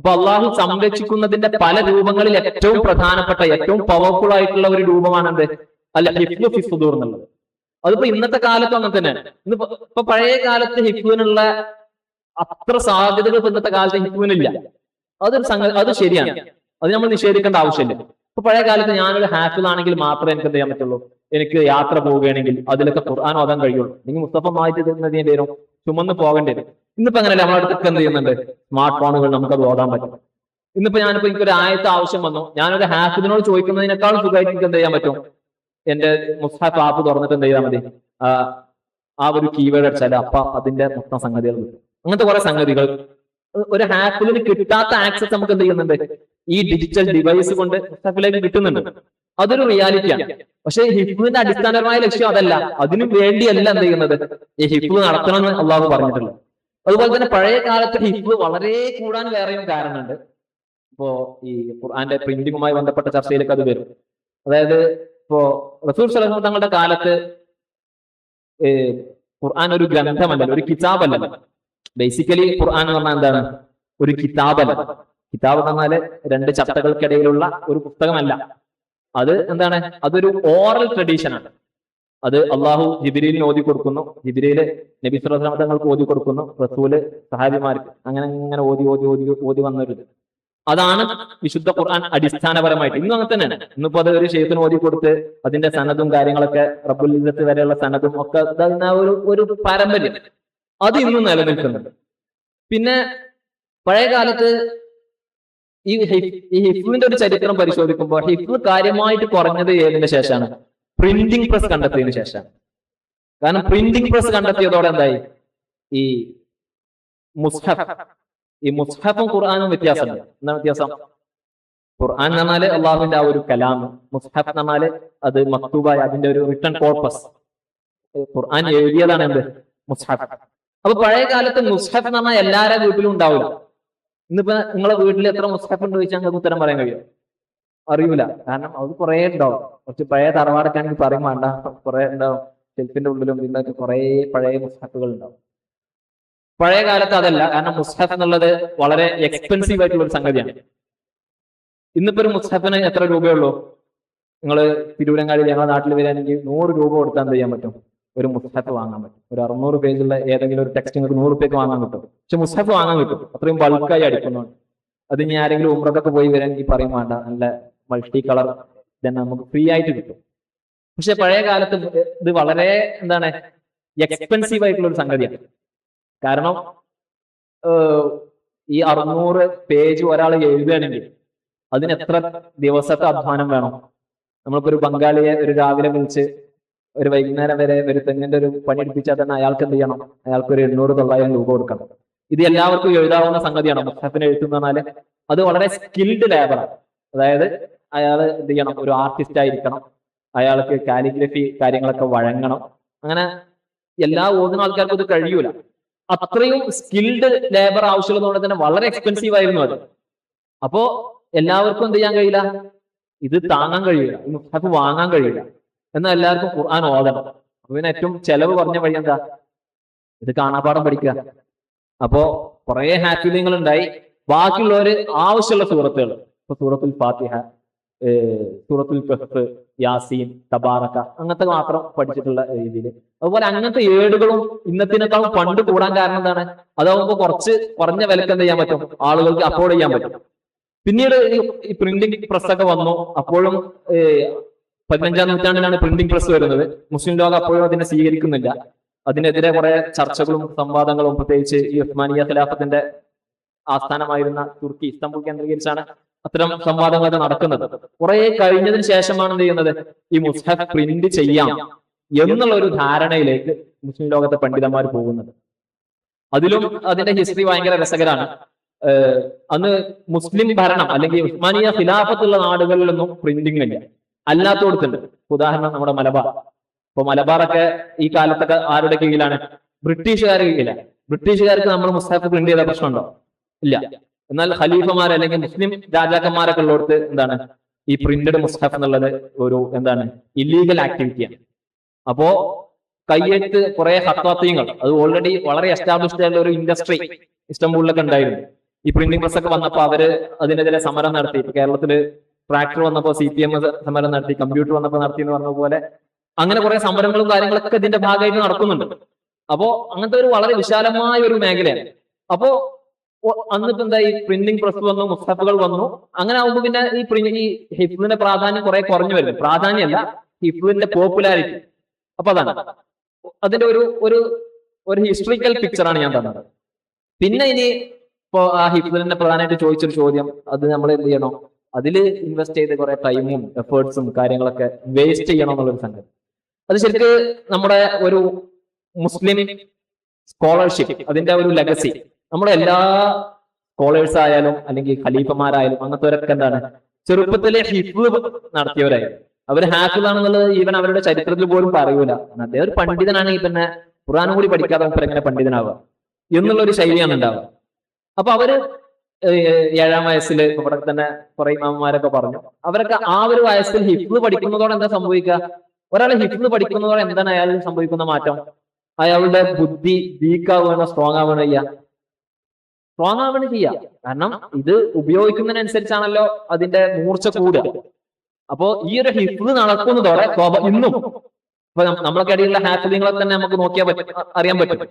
അപ്പൊ അള്ളാഹു സംരക്ഷിക്കുന്നതിന്റെ പല രൂപങ്ങളിൽ ഏറ്റവും പ്രധാനപ്പെട്ട ഏറ്റവും പവർഫുൾ ആയിട്ടുള്ള ഒരു രൂപമാണ് എന്ത് അല്ല ഹിഫ്ലു ഫി സുദൂർ എന്നുള്ളത്. അതിപ്പോ ഇന്നത്തെ കാലത്തും അങ്ങനെ തന്നെയാണ്. ഇപ്പൊ പഴയ കാലത്ത് ഹിഫ്ലിനുള്ള അത്ര സാധ്യതകൾ ഇപ്പൊ ഇന്നത്തെ കാലത്ത് ഹിഫ്ലിനില്ല. അത് ശരിയാണ്, അത് നമ്മൾ നിഷേധിക്കേണ്ട ആവശ്യമില്ല. ഇപ്പൊ പഴയ കാലത്ത് ഞാനൊരു ഹാഫിളാണെങ്കിൽ മാത്രമേ എനിക്ക് എന്ത് ചെയ്യാൻ പറ്റുള്ളൂ, എനിക്ക് യാത്ര പോവുകയാണെങ്കിൽ അതിലൊക്കെ ഖുർആൻ ഓതാൻ കഴിയുള്ളൂ. എനിക്ക് മുസ്തഫ മാറ്റി തരുന്നതിന് വരും ചുമന്ന് പോകേണ്ടി വരും. ഇന്നിപ്പോ അങ്ങനെയല്ല, നമ്മുടെ അടുത്തൊക്കെ എന്ത് ചെയ്യുന്നുണ്ട്, സ്മാർട്ട് ഫോണുകൾ നമുക്കത് ഓതാൻ പറ്റും. ഇന്നിപ്പോ എനിക്കൊരു ആയത്ത് ആവശ്യം വന്നു, ഞാനൊരു ഹാഫിദിനോട് ചോദിക്കുന്നതിനേക്കാൾ സുഖമായിട്ട് എനിക്ക് എന്ത് ചെയ്യാൻ പറ്റും, എന്റെ മുസ്ഹഫ് ആപ്പ് തുറന്നിട്ട് എന്ത് ചെയ്താൽ മതി, ആ ഒരു കീവേഡ് അടിച്ചാൽ അപ്പൊ അതിന്റെ മൊത്തം സംഗതികൾ കിട്ടും. അങ്ങനത്തെ കുറെ സംഗതികൾ ഒരു ഹാഫിലിന് കിട്ടാത്ത ആക്സസ് നമുക്ക് എന്ത് ചെയ്യുന്നുണ്ട്, ഈ ഡിജിറ്റൽ ഡിവൈസ് കൊണ്ട് മുസ്ഹഫിലേക്ക് കിട്ടുന്നുണ്ട്. അതൊരു റിയാലിറ്റിയാണ്. പക്ഷേ ഹിഫ്ലിന്റെ അടിസ്ഥാനപരമായ ലക്ഷ്യം അതല്ല, അതിനു വേണ്ടിയല്ല എന്ത് ചെയ്യുന്നത്, ഈ ഹിഫ്ല് നടത്തണമെന്ന് അള്ളാഹു പറഞ്ഞിട്ടുള്ളത്. അതുപോലെ തന്നെ പഴയ കാലത്ത് ഹിഫ്ല് വളരെ കൂടാൻ വേറെയും കാരണമുണ്ട്. ഇപ്പോ ഈ ഖുർആന്റെ പ്രിന്റിങ്ങുമായി ബന്ധപ്പെട്ട ചർച്ചയിലേക്ക് അത് വരും. അതായത് ഇപ്പോ റസൂൽ സ്വല്ലല്ലാഹു അലൈഹി വസല്ലം തങ്ങളുടെ കാലത്ത് ഖുർആൻ ഒരു ഗ്രന്ഥമല്ലല്ലോ, ഒരു കിതാബല്ലല്ലോ. ബേസിക്കലി ഖുർആൻ എന്ന് പറഞ്ഞാൽ എന്താണ്, ഒരു കിതാബല്ല. കിതാബ് എന്ന് പറഞ്ഞാല് രണ്ട് ചട്ടകൾക്കിടയിലുള്ള ഒരു പുസ്തകമല്ല. അത് എന്താണ്, അതൊരു ഓറൽ ട്രഡീഷൻ ആണ്. അത് അള്ളാഹു ജിബ്രീലിന് ഓതി കൊടുക്കുന്നു, ജിബ്രീല് നബി സ്വല്ലല്ലാഹു അലൈഹി വസല്ലം തങ്ങൾക്ക് ഓതി കൊടുക്കുന്നു, റസൂല് സഹാബിമാർക്ക്, അങ്ങനെ ഓതി വന്നൊരു അതാണ് വിശുദ്ധ ഖുർആൻ അടിസ്ഥാനപരമായിട്ട്. ഇന്നും അങ്ങനെ തന്നെയാണ്. ഇന്നിപ്പോ അത് ഒരു ഷെയ്ഖിന് ഓതി കൊടുത്ത് അതിന്റെ സനദും കാര്യങ്ങളൊക്കെ റബ്ബുൽ ഇസ്സത്ത് വരെയുള്ള സനദും ഒക്കെ ഒരു പാരമ്പര്യം അത് ഇന്നും നിലനിൽക്കുന്നുണ്ട്. പിന്നെ പഴയ കാലത്ത് ഈ ഹിഫ്ലിന്റെ ഒരു ചരിത്രം പരിശോധിക്കുമ്പോൾ ഹിഫ്ല് കാര്യമായിട്ട് കുറഞ്ഞത് ഏതിന് ശേഷമാണ്, പ്രിന്റിംഗ് പ്രസ് കണ്ടെത്തിയതിനു ശേഷമാണ്. കാരണം പ്രിന്റിംഗ് പ്രസ് കണ്ടെത്തിയതോടെ എന്തായി, ഈ മുസ്ഹഫും ഖുർആനും വ്യത്യാസമുണ്ട്. എന്താ വ്യത്യാസം? ഖുർആൻ എന്ന് പറഞ്ഞാല് അള്ളാഹുവിന്റെ ആ ഒരു കലാം, മുസ്ഹഫ് എന്ന് പറഞ്ഞാല് അത് മക്തൂബായ അതിന്റെ ഒരു റിട്ടൺ കോർപ്പസ്, ഖുർആൻ എഴുതിയതാണ് എന്ത്, മുസ്ഹഫ്. അപ്പൊ പഴയ കാലത്ത് മുസ്ഹഫ് എന്ന് പറഞ്ഞാൽ എല്ലാവരുടെ വീട്ടിലും ഉണ്ടാവില്ല. ഇന്നിപ്പോ നിങ്ങളെ വീട്ടിൽ എത്ര മുസ്ഹഫ് ഉണ്ട് ചോദിച്ചാൽ നിങ്ങൾക്ക് ഉത്തരം പറയാൻ കഴിയും? അറിയൂല. കാരണം അത് കുറെ ഉണ്ടാവും. കുറച്ച് പഴയ തറവാടൊക്കെ ആണെങ്കിൽ പറയും വേണ്ട, കുറെ ഉണ്ടാവും. ഷെൽഫിന്റെ ഉള്ളിലും ഇതിലൊക്കെ കുറെ പഴയ മുസ്ഹഫുകൾ ഉണ്ടാവും. പഴയ കാലത്ത് അതല്ല. കാരണം മുസ്ഹഫ് എന്നുള്ളത് വളരെ എക്സ്പെൻസീവ് ആയിട്ടുള്ള ഒരു സംഗതിയാണ്. ഇന്നിപ്പോ ഒരു മുസ്ഹഫിന് എത്ര രൂപയുള്ളൂ? നിങ്ങൾ തിരുവനങ്ങാടി ഞങ്ങളുടെ നാട്ടിൽ വരികയാണെങ്കിൽ 100 രൂപ കൊടുത്താൽ എന്ത് ചെയ്യാൻ പറ്റും, ഒരു മുസ്ഹഫ് വാങ്ങാൻ പറ്റും. ഒരു 600 പേജുള്ള ഏതെങ്കിലും ഒരു ടെക്സ്റ്റ് നിങ്ങൾക്ക് 100 രൂപയ്ക്ക് വാങ്ങാൻ കിട്ടും. പക്ഷെ മുസ്ഹഫ് വാങ്ങാൻ കിട്ടും, അത്രയും ബൾക്കായി അടിക്കുന്നുണ്ട്. അത് ഇനി ആരെങ്കിലും ഉംറക്കൊക്കെ പോയി വരാനെങ്കിൽ പറയും വേണ്ട, നല്ല മൾട്ടി കളർ തന്നെ നമുക്ക് ഫ്രീ ആയിട്ട് കിട്ടും. പക്ഷെ പഴയ കാലത്ത് ഇത് വളരെ എന്താണ്, എക്സ്പെൻസീവ് ആയിട്ടുള്ള ഒരു സംഗതിയാണ്. കാരണം ഈ 600 പേജ് ഒരാൾ എഴുതുകയാണെങ്കിൽ അതിന് എത്ര ദിവസത്തെ അധ്വാനം വേണം? നമ്മളിപ്പോ ഒരു ബംഗാളിയെ ഒരു രാവിലെ വിളിച്ച് ഒരു വൈകുന്നേരം വരെ ഒരു തെങ്ങിന്റെ ഒരു പണിയെടുപ്പിച്ചാൽ തന്നെ അയാൾക്ക് എന്ത് ചെയ്യണം, അയാൾക്ക് ഒരു 800-900 രൂപ കൊടുക്കണം. ഇത് എല്ലാവർക്കും എഴുതാവുന്ന സംഗതിയാണ്. മുസ്ഹഫിനെ എഴുത്തുന്ന പറഞ്ഞാല് അത് വളരെ സ്കിൽഡ് ലേബറാണ്. അതായത് അയാൾ എന്ത് ചെയ്യണം, ഒരു ആർട്ടിസ്റ്റ് ആയിരിക്കണം, അയാൾക്ക് കാലിഗ്രഫി കാര്യങ്ങളൊക്കെ വഴങ്ങണം. അങ്ങനെ എല്ലാ ഓതുന്ന ആൾക്കാർക്കും ഇത് കഴിയൂല. അത്രയും സ്കിൽഡ് ലേബർ ആവശ്യമുള്ളതുകൊണ്ട് തന്നെ വളരെ എക്സ്പെൻസീവ് ആയിരുന്നു അത്. അപ്പോ എല്ലാവർക്കും എന്ത് ചെയ്യാൻ കഴിയില്ല, ഇത് താങ്ങാൻ കഴിയില്ല, ഈ മുസ്ഹഫ് വാങ്ങാൻ കഴിയില്ല. എന്നാൽ എല്ലാവർക്കും ഖുർആൻ ഓതണം. അപ്പൊ പിന്നെ ഏറ്റവും ചെലവ് കുറഞ്ഞ വഴി എന്താ, ഇത് കാണാപ്പാഠം പഠിക്കുക. അപ്പോ കുറെ ഹാഫിലിങ്ങൾ ഉണ്ടായി. ബാക്കിയുള്ളവര് ആവശ്യമുള്ള സൂറത്തുകൾ, ഇപ്പൊ സൂറത്തുൽ ഫാത്തിഹ, സൂറത്തുൽ കഹ്ഫ്, യാസീൻ, തബാറക, അങ്ങനത്തെ മാത്രം പഠിച്ചിട്ടുള്ള രീതിയിൽ. അതുപോലെ അങ്ങനത്തെ ഏടുകളും ഇന്നത്തിനേക്കാളും പണ്ട് കൂടാൻ കാരണം എന്താണ്, അതാവുമ്പോ കുറഞ്ഞ വിലക്ക് എന്ത് ചെയ്യാൻ പറ്റും, ആളുകൾക്ക് അഫോർഡ് ചെയ്യാൻ പറ്റും. പിന്നീട് ഈ പ്രിന്റിംഗ് പ്രസ്സൊക്കെ വന്നു. അപ്പോഴും 15-ാം നൂറ്റാണ്ടിലാണ് പ്രിന്റിംഗ് പ്രസ് വരുന്നത്. മുസ്ലിം ലോകം അപ്പോഴും അതിനെ സ്വീകരിക്കുന്നില്ല. അതിനെതിരെ കുറെ ചർച്ചകളും സംവാദങ്ങളും, പ്രത്യേകിച്ച് ഈ ഉസ്മാനിയ ഖിലാഫത്തിന്റെ ആസ്ഥാനമായിരുന്ന തുർക്കി ഇസ്താംബുൾ കേന്ദ്രീകരിച്ചാണ് അത്തരം സംവാദങ്ങളൊക്കെ നടക്കുന്നത്. കുറെ കഴിഞ്ഞതിന് ശേഷമാണ് എന്ത് ചെയ്യുന്നത്, ഈ മുസ്ഹഫ് പ്രിന്റ് ചെയ്യാം എന്നുള്ള ഒരു ധാരണയിലേക്ക് മുസ്ലിം ലോകത്തെ പണ്ഡിതന്മാർ പോകുന്നത്. അതിലും അതിന്റെ ഹിസ്റ്ററി ഭയങ്കര രസകരമാണ്. അന്ന് മുസ്ലിം ഭരണം അല്ലെങ്കിൽ ഉസ്മാനിയ ഖിലാഫത്തുള്ള നാടുകളിലൊന്നും പ്രിന്റിംഗ് ഇല്ല, അല്ലാത്തോടത്തുണ്ട്. ഉദാഹരണം നമ്മുടെ മലബാർ. ഇപ്പൊ മലബാറൊക്കെ ഈ കാലത്തൊക്കെ ആരുടെ കീഴിലാണ്? ബ്രിട്ടീഷുകാരുടെ കീഴിലാണ്. ബ്രിട്ടീഷുകാർക്ക് നമ്മൾ മുസ്ഹഫ് പ്രിന്റ് ചെയ്ത പ്രശ്നമുണ്ടോ? ഇല്ല. എന്നാൽ ഖലീഫമാർ അല്ലെങ്കിൽ മുസ്ലിം രാജാക്കന്മാരൊക്കെ ഉള്ളിടത്ത് എന്താണ്, ഈ പ്രിന്റഡ് മുസ്ഹഫ് എന്നുള്ളത് ഒരു എന്താണ്, ഇല്ലീഗൽ ആക്ടിവിറ്റിയാണ്. അപ്പോ കയ്യെഴുത്ത് കുറെ ഹത്വാത്തീങ്ങൾ, അത് ഓൾറെഡി വളരെ എസ്റ്റാബ്ലിഷ്ഡ് ആയിട്ടുള്ള ഒരു ഇൻഡസ്ട്രി ഇസ്താംബൂളിലൊക്കെ ഉണ്ടായിരുന്നു. ഈ പ്രിന്റിംഗ് പ്രസ് ഒക്കെ വന്നപ്പോൾ അവര് അതിനെതിരെ സമരം നടത്തി. ഇപ്പൊ കേരളത്തില് ട്രാക്ടർ വന്നപ്പോൾ CPM സമരം നടത്തി, കമ്പ്യൂട്ടർ വന്നപ്പോൾ നടത്തി എന്ന് പറഞ്ഞ പോലെ അങ്ങനെ കുറെ സമരങ്ങളും കാര്യങ്ങളൊക്കെ ഇതിന്റെ ഭാഗമായിട്ട് നടക്കുന്നുണ്ട്. അപ്പോ അങ്ങനത്തെ ഒരു വളരെ വിശാലമായ ഒരു മേഖലയാണ്. അപ്പോ അന്നിപ്പോ എന്താ, ഈ പ്രിന്റിംഗ് പ്രസ് വന്നു, മുസ്തഫകൾ വന്നു. അങ്ങനെ ആകുമ്പോൾ പിന്നെ ഈ ഹിഫ്ലിന്റെ പ്രാധാന്യം കുറെ കുറഞ്ഞു വരുന്നു. പ്രാധാന്യമല്ല, ഹിഫ്ലിന്റെ പോപ്പുലാരിറ്റി. അപ്പൊ അതാണ് അതിന്റെ ഒരു ഹിസ്റ്ററിക്കൽ പിക്ചറാണ് ഞാൻ തന്നത്. പിന്നെ ഇനി ഇപ്പോ ആ ഹിഫ്ലിനെ പ്രധാനമായിട്ട് ചോദിച്ചൊരു ചോദ്യം, അത് നമ്മൾ എന്ത് ചെയ്യണം, അതില് ഇൻവെസ്റ്റ് ചെയ്ത് കുറെ ടൈമും എഫേർട്സും കാര്യങ്ങളൊക്കെ വേസ്റ്റ് ചെയ്യണം എന്നുള്ളൊരു സംഗതി. അത് ശരിക്ക് നമ്മുടെ ഒരു മുസ്ലിം സ്കോളർഷിപ്പ്, അതിന്റെ ഒരു ലെഗസി, നമ്മുടെ എല്ലാ സ്കോളേഴ്സ് ആയാലും അല്ലെങ്കിൽ ഖലീഫമാരായാലും അങ്ങനത്തെവരൊക്കെ എന്താണ്, ചെറുപ്പത്തിലെ ഹിഫ്ള് നടത്തിയവരായിരുന്നു. അവർ ഹാഫിളാണെന്നുള്ളത് ഈവൻ അവരുടെ ചരിത്രത്തിൽ പോലും പറയൂല. അദ്ദേഹം ഒരു പണ്ഡിതനാണെങ്കിൽ പിന്നെ ഖുർആനും കൂടി പഠിക്കാതെ നമുക്ക് എങ്ങനെ പണ്ഡിതനാവുക എന്നുള്ള ഒരു ശൈലിയാണ് ഉണ്ടാവുക. അപ്പൊ അവര് 7-ാം വയസ്സിൽ ഇവിടെ തന്നെ കുറെ ഇമാമന്മാരൊക്കെ പറഞ്ഞു, അവരൊക്കെ ആ ഒരു വയസ്സിൽ ഹിഫ്ള് പഠിക്കുന്നതോടെ എന്താ സംഭവിക്കുക? ഒരാൾ ഹിഫ്ള് പഠിക്കുന്നതോടെ എന്താണ് അയാളിൽ സംഭവിക്കുന്ന മാറ്റം? അയാളുടെ ബുദ്ധി വീക്കാവുകയാണോ സ്ട്രോങ് ആവുകയാണോ ചെയ്യുക? സ്ട്രോങ് ആവുകയാണ് ചെയ്യുക. കാരണം ഇത് ഉപയോഗിക്കുന്നതിനനുസരിച്ചാണല്ലോ അതിന്റെ മൂർച്ച കൂടുക. അപ്പോ ഈ ഒരു ഹിഫ്ള് നടക്കുന്നതോടെ ഇന്നും ഇപ്പൊ നമ്മളൊക്കെ ഇടയിലുള്ള ഹാഫിളിങ്ങളെ തന്നെ നമുക്ക് നോക്കിയാൽ അറിയാൻ പറ്റും.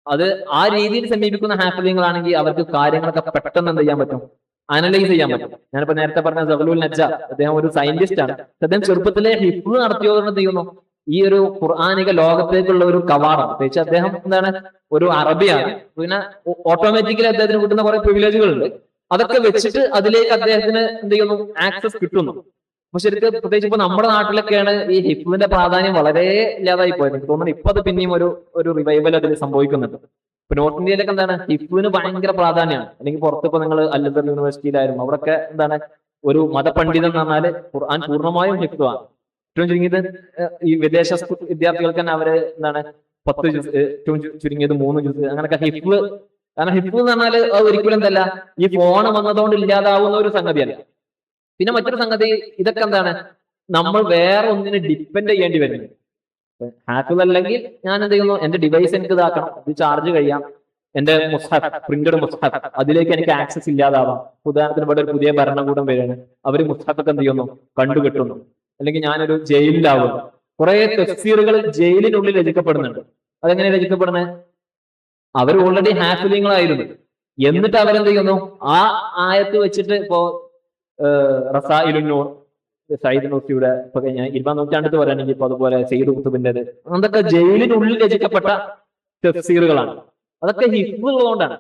അത് ആ രീതിയിൽ സമീപിക്കുന്ന ഹാഫിളിങ്ങളാണെങ്കിൽ അവർക്ക് കാര്യങ്ങളൊക്കെ പെട്ടെന്ന് എന്ത് ചെയ്യാൻ പറ്റും, അനലൈസ് ചെയ്യാൻ പറ്റും. ഞാനിപ്പോ നേരത്തെ പറഞ്ഞ സഹലുൽ നജ്ജാർ, അദ്ദേഹം ഒരു സയന്റിസ്റ്റ് ആണ്. അദ്ദേഹം ചെറുപ്പത്തിലെ ഹിഫ്ള് നടത്തിയതുകൊണ്ട് എന്ത് ചെയ്യുന്നു, ഈ ഒരു ഖുർആനിക ലോകത്തേക്കുള്ള ഒരു കവാടം. പ്രത്യേകിച്ച് അദ്ദേഹം എന്താണ്, ഒരു അറബിയാണ്. പിന്നെ ഓട്ടോമാറ്റിക്കലി അദ്ദേഹത്തിന് കിട്ടുന്ന കുറെ പ്രിവിലേജുകൾ ഉണ്ട്. അതൊക്കെ വെച്ചിട്ട് അതിലേക്ക് അദ്ദേഹത്തിന് എന്ത് ചെയ്യുന്നു, ആക്സസ് കിട്ടുന്നു. അപ്പൊ ശരിക്കും പ്രത്യേകിച്ച് ഇപ്പൊ നമ്മുടെ നാട്ടിലൊക്കെയാണ് ഈ ഹിഫ്ളിന്റെ പ്രാധാന്യം വളരെ ഇല്ലാതായി പോയത്. എനിക്ക് തോന്നുന്നു ഇപ്പൊ അത് പിന്നെയും ഒരു റിവൈവൽ അതിൽ സംഭവിക്കുന്നുണ്ട്. ഇപ്പൊ നോർത്ത് ഇന്ത്യയിലൊക്കെ എന്താണ്, ഹിഫ്ളിന് ഭയങ്കര പ്രാധാന്യമാണ്. അല്ലെങ്കിൽ പുറത്തിപ്പോ നിങ്ങൾ അൽ-അസ്ഹർ യൂണിവേഴ്സിറ്റിയിലായിരുന്നു, അവിടെയൊക്കെ എന്താണ്, ഒരു മതപണ്ഡിതൻ എന്ന് പറഞ്ഞാൽ ഖുർആൻ പൂർണ്ണമായും ഹിഫ്ളാണ്. ഏറ്റവും ചുരുങ്ങിയത് ഈ വിദേശ വിദ്യാർത്ഥികൾക്ക് തന്നെ അവര് എന്താണ് 10 ജുസ്, ഏറ്റവും ചുരുങ്ങിയത് 3 ജുസ്, അങ്ങനെയൊക്കെ ഹിഫ്ള്. കാരണം ഹിഫ്ള് എന്ന് പറഞ്ഞാൽ അത് ഒരിക്കലും എന്തല്ല, ഈ ഫോൺ വന്നതുകൊണ്ട് ഇല്ലാതാവുന്ന ഒരു സംഗതിയല്ല. പിന്നെ മറ്റൊരു സംഗതി, ഇതൊക്കെ എന്താണ്, നമ്മൾ വേറെ ഒന്നിനെ ഡിപ്പെൻഡ് ചെയ്യേണ്ടി വരുന്നത്. ഹാഫിൾ അല്ലെങ്കിൽ ഞാൻ എന്ത് ചെയ്യുന്നു, എന്റെ ഡിവൈസ് എനിക്ക് ഇതാക്കണം, ഇത് ചാർജ് കഴിയാം, എന്റെ മുസ്ഹഫ്, പ്രിന്റഡ് മുസ്ഹഫ്, അതിലേക്ക് എനിക്ക് ആക്സസ് ഇല്ലാതാവാം. ഉദാഹരണത്തിന് ഇവിടെ ഒരു പുതിയ ഭരണകൂടം വരികയാണ്, അവര് മുസ്ഹഫൊക്കെ എന്ത് ചെയ്യുന്നു, കണ്ടുകെട്ടുന്നു. അല്ലെങ്കിൽ ഞാനൊരു ജയിലിലാവുന്നു. കുറെ തഫ്സീറുകൾ ജയിലിനുള്ളിൽ രചിക്കപ്പെടുന്നുണ്ട്. അതെങ്ങനെ രചിക്കപ്പെടുന്നത്? അവർ ഓൾറെഡി ഹാഫിളിങ്ങളായിരുന്നു. എന്നിട്ട് അവരെന്ത് ചെയ്യുന്നു, ആ ആയത്ത് വെച്ചിട്ട് ഇപ്പോ റസായിലുന്നൂർ, സയ്യിദ് നൂസിയുടെ ഇപ്പൊ കഴിഞ്ഞ 20-ാം നൂറ്റാണ്ടത്ത് പറയുകയാണെങ്കിൽ ഇപ്പൊ അതുപോലെ സയ്യിദ് ഖുതുബിന്റേത്, അതൊക്കെ ജയിലിനുള്ളിൽ രചിക്കപ്പെട്ട തഫ്സീറുകളാണ്. അതൊക്കെ ഹിഫ്ള് ഉള്ളതുകൊണ്ടാണ്.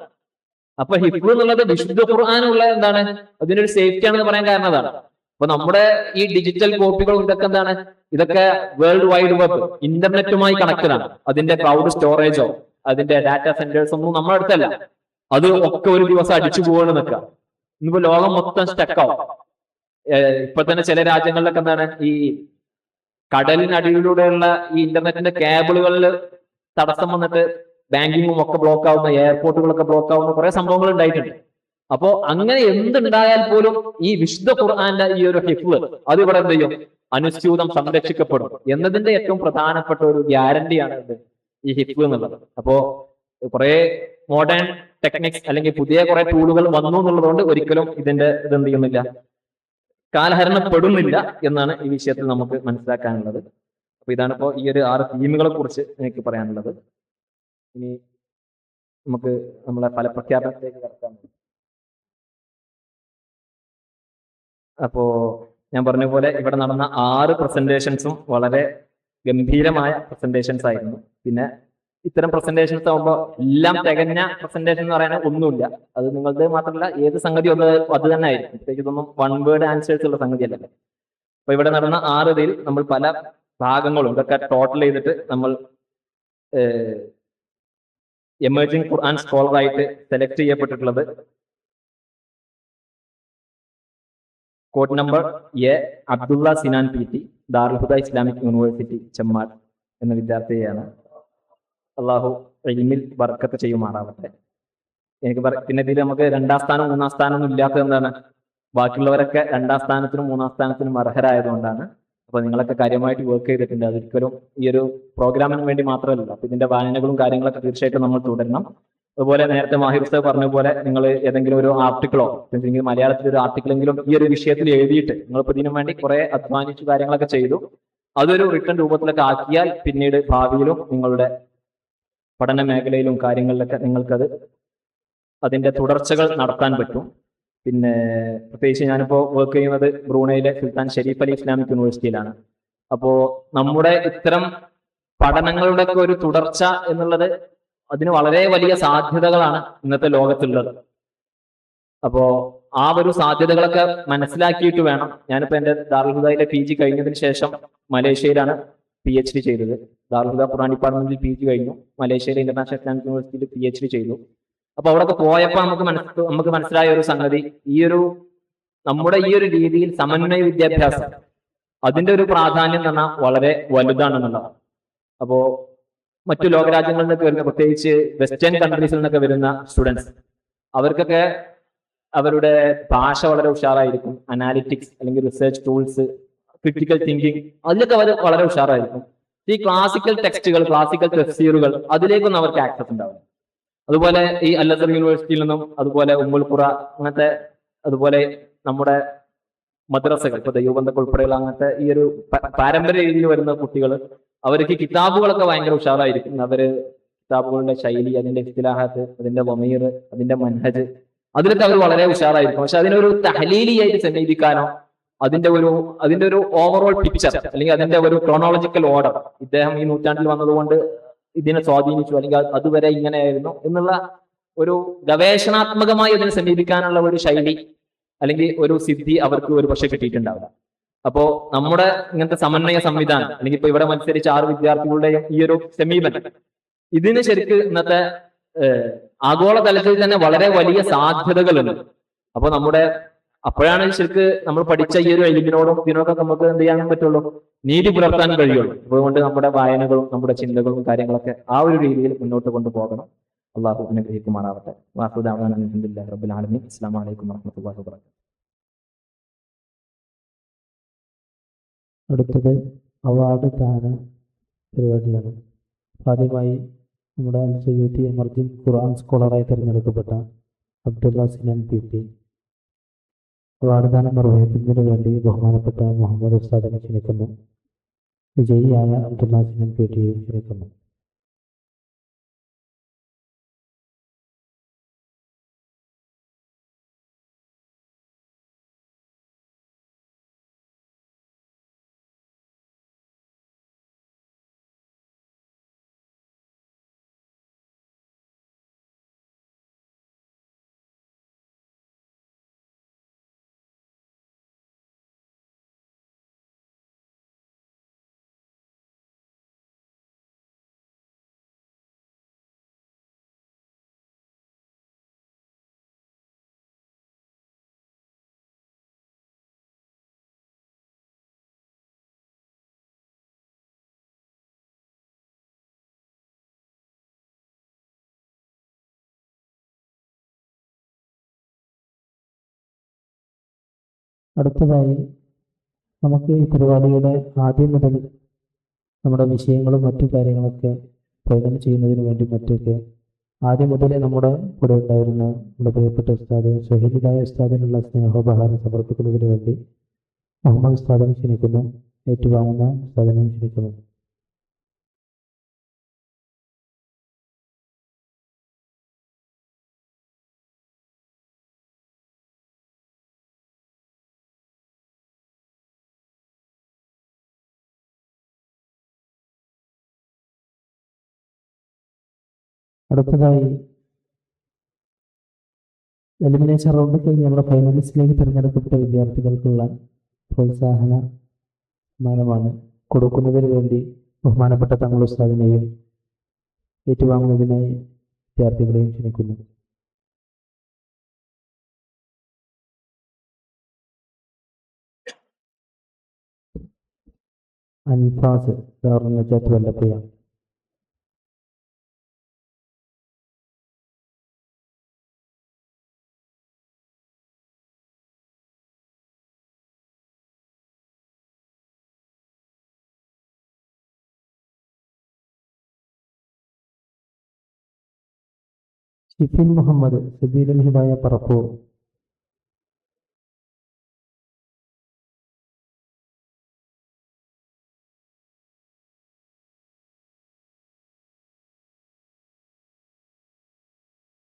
അപ്പൊ ഹിഫ്ള് എന്നുള്ളത് വിശുദ്ധ ഖുർആനുള്ള എന്താണ്, അതിനൊരു സേഫ്റ്റി ആണെന്ന് പറയാൻ കാരണം അതാണ്. അപ്പൊ നമ്മുടെ ഈ ഡിജിറ്റൽ കോപ്പികളും ഇതൊക്കെ എന്താണ്, ഇതൊക്കെ വേൾഡ് വൈഡ് വെബ്, ഇന്റർനെറ്റുമായി കണക്റ്റഡ് ആണ്. അതിന്റെ ക്ലൗഡ് സ്റ്റോറേജോ അതിന്റെ ഡാറ്റാ സെന്റേഴ്സ് ഒന്നും നമ്മുടെ അടുത്തല്ല. അത് ഒക്കെ ഒരു ദിവസം അടിച്ചു പോവാണ് നിൽക്കുക. ഇന്നിപ്പോ ലോകം മൊത്തം സ്റ്റക്കാവും. ഇപ്പൊ തന്നെ ചില രാജ്യങ്ങളിലൊക്കെ എന്താണ്, ഈ കടലിനടിയിലൂടെയുള്ള ഈ ഇന്റർനെറ്റിന്റെ കേബിളുകളിൽ തടസ്സം വന്നിട്ട് ബാങ്കിങ്ങും ഒക്കെ ബ്ലോക്ക് ആവുന്ന, എയർപോർട്ടുകളൊക്കെ ബ്ലോക്ക് ആവുന്ന കുറെ സംഭവങ്ങൾ ഉണ്ടായിട്ടുണ്ട്. അപ്പോ അങ്ങനെ എന്തുണ്ടായാൽ പോലും ഈ വിശുദ്ധ ഖുർആന്റെ ഈ ഒരു ഹിഫ്ള് അത് ഇവിടെ എന്ത് ചെയ്യും, അനുസ്യൂതം സംരക്ഷിക്കപ്പെടും എന്നതിന്റെ ഏറ്റവും പ്രധാനപ്പെട്ട ഒരു ഗ്യാരണ്ടിയാണ് ഇത്, ഈ ഹിഫ്ള് എന്നുള്ളത്. അപ്പോ കുറെ മോഡേൺ ടെക്നിക്സ് അല്ലെങ്കിൽ പുതിയ കുറെ ടൂളുകൾ വന്നു എന്നുള്ളതുകൊണ്ട് ഒരിക്കലും ഇതിന്റെ ഇതെന്ത് ചെയ്യുന്നില്ല, കാലഹരണപ്പെടുന്നില്ല എന്നാണ് ഈ വിഷയത്തിൽ നമുക്ക് മനസ്സിലാക്കാനുള്ളത്. അപ്പൊ ഇതാണിപ്പോ ഈ ഒരു 6 തീമുകളെ കുറിച്ച് എനിക്ക് പറയാനുള്ളത്. ഇനി നമുക്ക് നമ്മളെ ഫലപ്രഖ്യാപനത്തിലേക്ക് കടക്കാം. അപ്പോ ഞാൻ പറഞ്ഞ പോലെ ഇവിടെ നടന്ന 6 പ്രസന്റേഷൻസും വളരെ ഗംഭീരമായ പ്രസന്റേഷൻസ് ആയിരുന്നു. പിന്നെ ഇത്തരം പ്രസന്റേഷൻസ് ആകുമ്പോൾ എല്ലാം തികഞ്ഞ പ്രസന്റേഷൻ എന്ന് പറയാൻ ഒന്നുമില്ല. അത് നിങ്ങളുടെ മാത്രമല്ല, ഏത് സംഗതി അത് തന്നെ ആയിരിക്കും. പ്രത്യേകിച്ച് ഇതൊന്നും 1 വേർഡ് ആൻസേഴ്സ് ഉള്ള സംഗതിയല്ലല്ലോ. അപ്പൊ ഇവിടെ നടന്ന 6 ഇതിൽ നമ്മൾ പല ഭാഗങ്ങളും ഇതൊക്കെ ടോട്ടൽ ചെയ്തിട്ട് നമ്മൾ എമർജിംഗ് ഖുർആൻ സ്കോളർ ആയിട്ട് സെലക്ട് ചെയ്യപ്പെട്ടിട്ടുള്ളത് code number A Abdulla Sinan PT, Darul Huda Islamic university Chemmad എന്ന വിദ്യാർത്ഥിയാണ്. അള്ളാഹു ഇൽമിൽ ബർക്കത്ത് ചെയ്യുമാറാവട്ടെ. എനിക്ക് പിന്നെ ഇതിൽ നമുക്ക് 2ാം സ്ഥാനം 3ാം സ്ഥാനം ഒന്നും ഇല്ലാത്തത് എന്താണ്, ബാക്കിയുള്ളവരൊക്കെ 2ാം സ്ഥാനത്തിനും 3ാം സ്ഥാനത്തിനും അർഹരായതുകൊണ്ടാണ്. അപ്പൊ നിങ്ങളൊക്കെ കാര്യമായിട്ട് വർക്ക് ചെയ്തിട്ടുണ്ട്. അതൊരിക്കലും ഈ ഒരു പ്രോഗ്രാമിന് വേണ്ടി മാത്രമല്ല, അപ്പൊ ഇതിന്റെ വായനകളും കാര്യങ്ങളൊക്കെ തീർച്ചയായിട്ടും നമ്മൾ തുടരണം. അതുപോലെ നേരത്തെ മാഹിർ ഉസ്താദ് പറഞ്ഞ പോലെ നിങ്ങൾ ഏതെങ്കിലും ഒരു ആർട്ടിക്കിളോ അല്ലെങ്കിൽ മലയാളത്തിൽ ഒരു ആർട്ടിക്കിളെങ്കിലും ഈ ഒരു വിഷയത്തിൽ എഴുതിയിട്ട് നിങ്ങളിപ്പോൾ ഇതിനു വേണ്ടി കുറെ അധ്വാനിച്ചു കാര്യങ്ങളൊക്കെ ചെയ്തു, അതൊരു റിട്ടേൺ രൂപത്തിലൊക്കെ ആക്കിയാൽ പിന്നീട് ഭാവിയിലും നിങ്ങളുടെ പഠന മേഖലയിലും കാര്യങ്ങളിലൊക്കെ നിങ്ങൾക്കത് അതിന്റെ തുടർച്ചകൾ നടത്താൻ പറ്റും. പിന്നെ പ്രത്യേകിച്ച് ഞാനിപ്പോൾ വർക്ക് ചെയ്യുന്നത് ബ്രൂണയിലെ സുൽത്താൻ ഷെരീഫ് അലി ഇസ്ലാമിക് യൂണിവേഴ്സിറ്റിയിലാണ്. അപ്പോ നമ്മുടെ ഇത്തരം പഠനങ്ങളുടെ ഒക്കെ ഒരു തുടർച്ച എന്നുള്ളത് അതിന് വളരെ വലിയ സാധ്യതകളാണ് ഇന്നത്തെ ലോകത്തുള്ളത്. അപ്പോ ആ ഒരു സാധ്യതകളൊക്കെ മനസ്സിലാക്കിയിട്ട് വേണം. ഞാനിപ്പോ എന്റെ ദാറുൽഹുദയിലെ PG കഴിഞ്ഞതിന് ശേഷം മലേഷ്യയിലാണ് PhD ചെയ്തത്. ദാറുൽഹുദ ഖുർആൻ ഡിപ്പാർട്ട്മെന്റിൽ PG കഴിഞ്ഞു, മലേഷ്യയിലെ ഇന്റർനാഷണൽ ഇസ്ലാമിക് യൂണിവേഴ്സിറ്റിയിൽ PhD ചെയ്തു. അപ്പൊ അവിടെയൊക്കെ പോയപ്പോൾ നമുക്ക് മനസ്സിലായ ഒരു സംഗതി, നമ്മുടെ ഈ ഒരു രീതിയിൽ സമന്വയ വിദ്യാഭ്യാസം അതിന്റെ ഒരു പ്രാധാന്യം എന്ന് പറഞ്ഞാൽ വളരെ വലുതാണെന്നുള്ളതാണ്. അപ്പോ മറ്റു ലോകരാജ്യങ്ങളിൽ നിന്നൊക്കെ വരുന്ന, പ്രത്യേകിച്ച് വെസ്റ്റേൺ കൺട്രീസിൽ നിന്നൊക്കെ വരുന്ന സ്റ്റുഡൻസ്, അവർക്കൊക്കെ അവരുടെ ഭാഷ വളരെ ഉഷാറായിരിക്കും. അനാലിറ്റിക്സ് അല്ലെങ്കിൽ റിസർച്ച് ടൂൾസ്, ക്രിട്ടിക്കൽ തിങ്കിങ്, അതിലൊക്കെ അവർ വളരെ ഉഷാറായിരിക്കും. ഈ ക്ലാസിക്കൽ ടെക്സ്റ്റുകൾ, ക്ലാസിക്കൽ തഫ്സീറുകൾ, അതിലേക്കൊന്നും അവർക്ക് ആക്സസ് ഉണ്ടാവില്ല. അതുപോലെ ഈ അൽ അസ്ഹർ യൂണിവേഴ്സിറ്റിയിൽ നിന്നും, അതുപോലെ ഉമ്മുൽ ഖുറ അങ്ങനത്തെ, അതുപോലെ നമ്മുടെ മദ്രസകൾ, ഇപ്പൊ ദൈവബന്ധങ്ങൾ ഉൾപ്പെടെയുള്ള അങ്ങനത്തെ ഈ ഒരു പാരമ്പര്യ രീതിയിൽ വരുന്ന കുട്ടികൾ, അവർക്ക് കിതാബുകളൊക്കെ ഭയങ്കര ഉഷാറായിരിക്കും. അവര് കിതാബുകളുടെ ശൈലി, അതിന്റെ ഇസ്തിലാഹാത്ത്, അതിന്റെ വമീർ, അതിന്റെ മൻഹജ്, അതിലൊക്കെ അവർ വളരെ ഉഷാറായിരിക്കും. പക്ഷെ അതിനൊരു തഹലീലിയായിട്ട് സമീപിക്കാനോ അതിന്റെ ഒരു ഓവറോൾ പിക്ചർ അല്ലെങ്കിൽ അതിന്റെ ഒരു ക്രോണോളജിക്കൽ ഓർഡർ, ഇദ്ദേഹം ഈ നൂറ്റാണ്ടിൽ വന്നതുകൊണ്ട് ഇതിനെ സ്വാധീനിച്ചു അല്ലെങ്കിൽ അതുവരെ ഇങ്ങനെയായിരുന്നു എന്നുള്ള ഒരു ഗവേഷണാത്മകമായി അതിനെ സമീപിക്കാനുള്ള ഒരു ശൈലി അല്ലെങ്കിൽ ഒരു സിദ്ധി അവർക്ക് ഒരു പക്ഷെ കിട്ടിയിട്ടുണ്ടാവില്ല. അപ്പോ നമ്മുടെ ഇങ്ങനത്തെ സമന്വയ സംവിധാനം, അല്ലെങ്കിൽ ഇപ്പൊ ഇവിടെ മത്സരിച്ച 6 വിദ്യാർത്ഥികളുടെയും ഈ ഒരു സമീപനം, ഇതിന് ശരിക്ക് ഇന്നത്തെ ആഗോളതലത്തിൽ തന്നെ വളരെ വലിയ സാധ്യതകളുണ്ട്. അപ്പൊ അപ്പോഴാണ് ശരിക്ക് നമ്മൾ പഠിച്ച ഈ ഒരു എലിമിനോടും ഇതിനോടൊക്കെ നമുക്ക് എന്ത് ചെയ്യാൻ പറ്റുള്ളൂ, നീതി പുലർത്താൻ കഴിയുള്ളൂ. അതുകൊണ്ട് നമ്മുടെ വായനകളും നമ്മുടെ ചിന്തകളും കാര്യങ്ങളൊക്കെ ആ ഒരു രീതിയിൽ മുന്നോട്ട് കൊണ്ടുപോകണം. അള്ളാഹു അനുഗ്രഹിക്കുമാറാവട്ടെ. അൽഹംദുലില്ലാഹി റബ്ബിൽ ആലമീൻ. അസ്സലാമു അലൈക്കും വറഹ്മത്തുള്ളാഹി വബറകാതുഹു. അടുത്തത് അവാർഡ് ദാന പരിപാടിയാണ്. ആദ്യമായി നമ്മുടെ അൽ-സയ്യൂത്തി എമർജിംഗ് ഖുർആൻ സ്കോളറായി തിരഞ്ഞെടുക്കപ്പെട്ട അബ്ദുള്ള സിനാൻ PT അവാർഡ് ദാനം നിർവഹിക്കുന്നതിന് വേണ്ടി ബഹുമാനപ്പെട്ട മുഹമ്മദ് ഉസ്താദിനെ ക്ഷണിക്കുന്നു. വിജയിയായ അബ്ദുള്ള സിനാൻ PTയെ ക്ഷണിക്കുന്നു. അടുത്തതായി നമുക്ക് ഈ പരിപാടിയുടെ ആദ്യം മുതൽ നമ്മുടെ വിഷയങ്ങളും മറ്റു കാര്യങ്ങളൊക്കെ പ്രകടനം ചെയ്യുന്നതിന് വേണ്ടി മറ്റൊക്കെ ആദ്യം മുതലേ നമ്മുടെ കൂടെ ഉണ്ടായിരുന്ന നമ്മുടെ പ്രിയപ്പെട്ട ഉസ്താദ് ഷഹീദായ ഉസ്താദിനുള്ള സ്നേഹോപഹാരം സമർപ്പിക്കുന്നതിന് വേണ്ടി മുഹമ്മദ് ഉസ്താദിനെ ക്ഷണിക്കുന്നു. ഏറ്റുവാങ്ങുന്ന ഉസ്താദിനെയും ക്ഷണിക്കുന്നു. അടുത്തതായി എലിമിനേഷൻ റൗണ്ട് കഴിഞ്ഞ് നമ്മുടെ ഫൈനലിസ്റ്റിലേക്ക് തിരഞ്ഞെടുക്കപ്പെട്ട വിദ്യാർത്ഥികൾക്കുള്ള പ്രോത്സാഹന സമ്മാനമാണ് കൊടുക്കുന്നതിന് വേണ്ടി ബഹുമാനപ്പെട്ട തങ്ങൾ ഉസ്താദിനെയും ഏറ്റുവാങ്ങുന്നതിനായി വിദ്യാർത്ഥികളെയും ക്ഷണിക്കുന്നു. അൻഫാസ് ദാറുൽ നജാത്ത് വല്ലപ്പുഴ. ഷിഫിൻ മുഹമ്മദ്, സബീലുൽ ഹിദായ പറപ്പൂർ.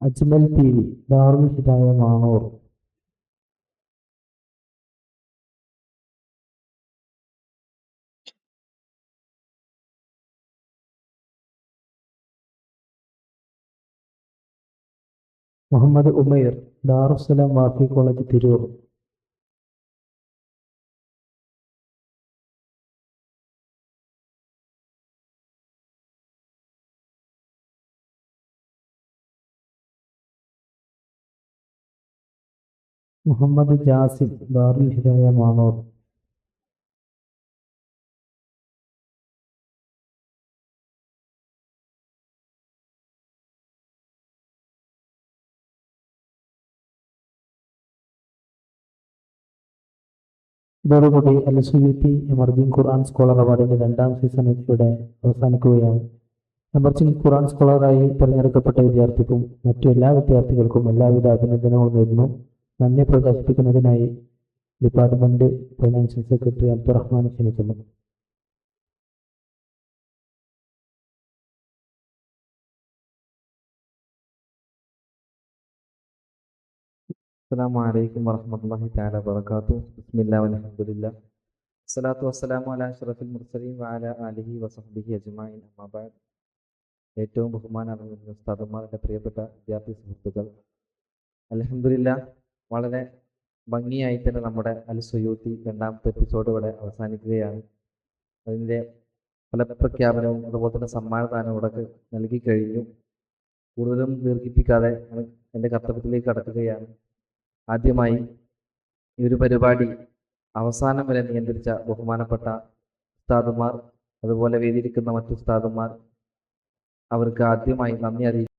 അജ്മൽ പി വി, ദാറുൽ ഹിദായ മാണൂർ. മുഹമ്മദ് ഉമൈർ, ദാറുസ്സലാം വാഫി കോളേജ് തിരൂർ. മുഹമ്മദ് ജാസിം, ദാറുൽ ഹിദായ മാണൂർ. ഇതോടുകൂടി LSUT എമർജിംഗ് ഖുർആൻ സ്കോളർ അവാർഡിന്റെ 2ാം സീസൺ ഇവിടെ അവസാനിക്കുകയാണ്. എമർജിംഗ് ഖുർആൻ സ്കോളറായി തിരഞ്ഞെടുക്കപ്പെട്ട വിദ്യാർത്ഥിക്കും മറ്റു എല്ലാ വിദ്യാർത്ഥികൾക്കും എല്ലാവിധ അഭിനന്ദനവും നേരുന്നു. നന്ദി പ്രകാശിപ്പിക്കുന്നതിനായി ഡിപ്പാർട്ട്മെന്റ് ഫൈനാൻഷ്യൽ സെക്രട്ടറി അബ്ദുറഹ്മാനെ ക്ഷണിക്കുന്നു. അസ്സലാമു അലൈക്കും വറഹ്മത്തുള്ളാഹി തആല വബറകാതുഹു. ബിസ്മില്ലാഹി വൽഹംദുലില്ലാഹ് വസ്സലാത്തു വസ്സലാമു അലാ അഷ്റഫിൽ മുർസലീൻ വഅലാ ആലിഹി വസഹ്ബിഹി അജ്മഈൻ. അമ്മാ ബഅദ്. ഏറ്റവും ബഹുമാനമുള്ള ഉസ്താദുമാരുടെ പ്രിയപ്പെട്ട വിദ്യാർത്ഥി സുഹൃത്തുക്കൾ, അൽഹംദുലില്ലാഹ് വളരെ ഭംഗിയായി തന്നെ നമ്മുടെ LSUT 2ാമത്തെ എപ്പിസോഡ് ഇവിടെ അവസാനിക്കുകയാണ്. അതിൻ്റെ ഫലപ്രഖ്യാപനവും അതുപോലെ തന്നെ സമ്മാനദാനവും ഇവിടെ നൽകി കഴിഞ്ഞു. കൂടുതലും ദീർഘിപ്പിക്കാതെ എൻ്റെ കർത്തവ്യത്തിലേക്ക് കടക്കുകയാണ്. ആദ്യമായി ഈ ഒരു പരിപാടി അവസാനം വരെ നിയന്ത്രിച്ച ബഹുമാനപ്പെട്ട ഉസ്താദുമാർ, അതുപോലെ വേദിയിരിക്കുന്ന മറ്റു ഉസ്താദുമാർ, അവർക്ക് ആദ്യമായി നന്ദി അറിയിക്കുന്നു.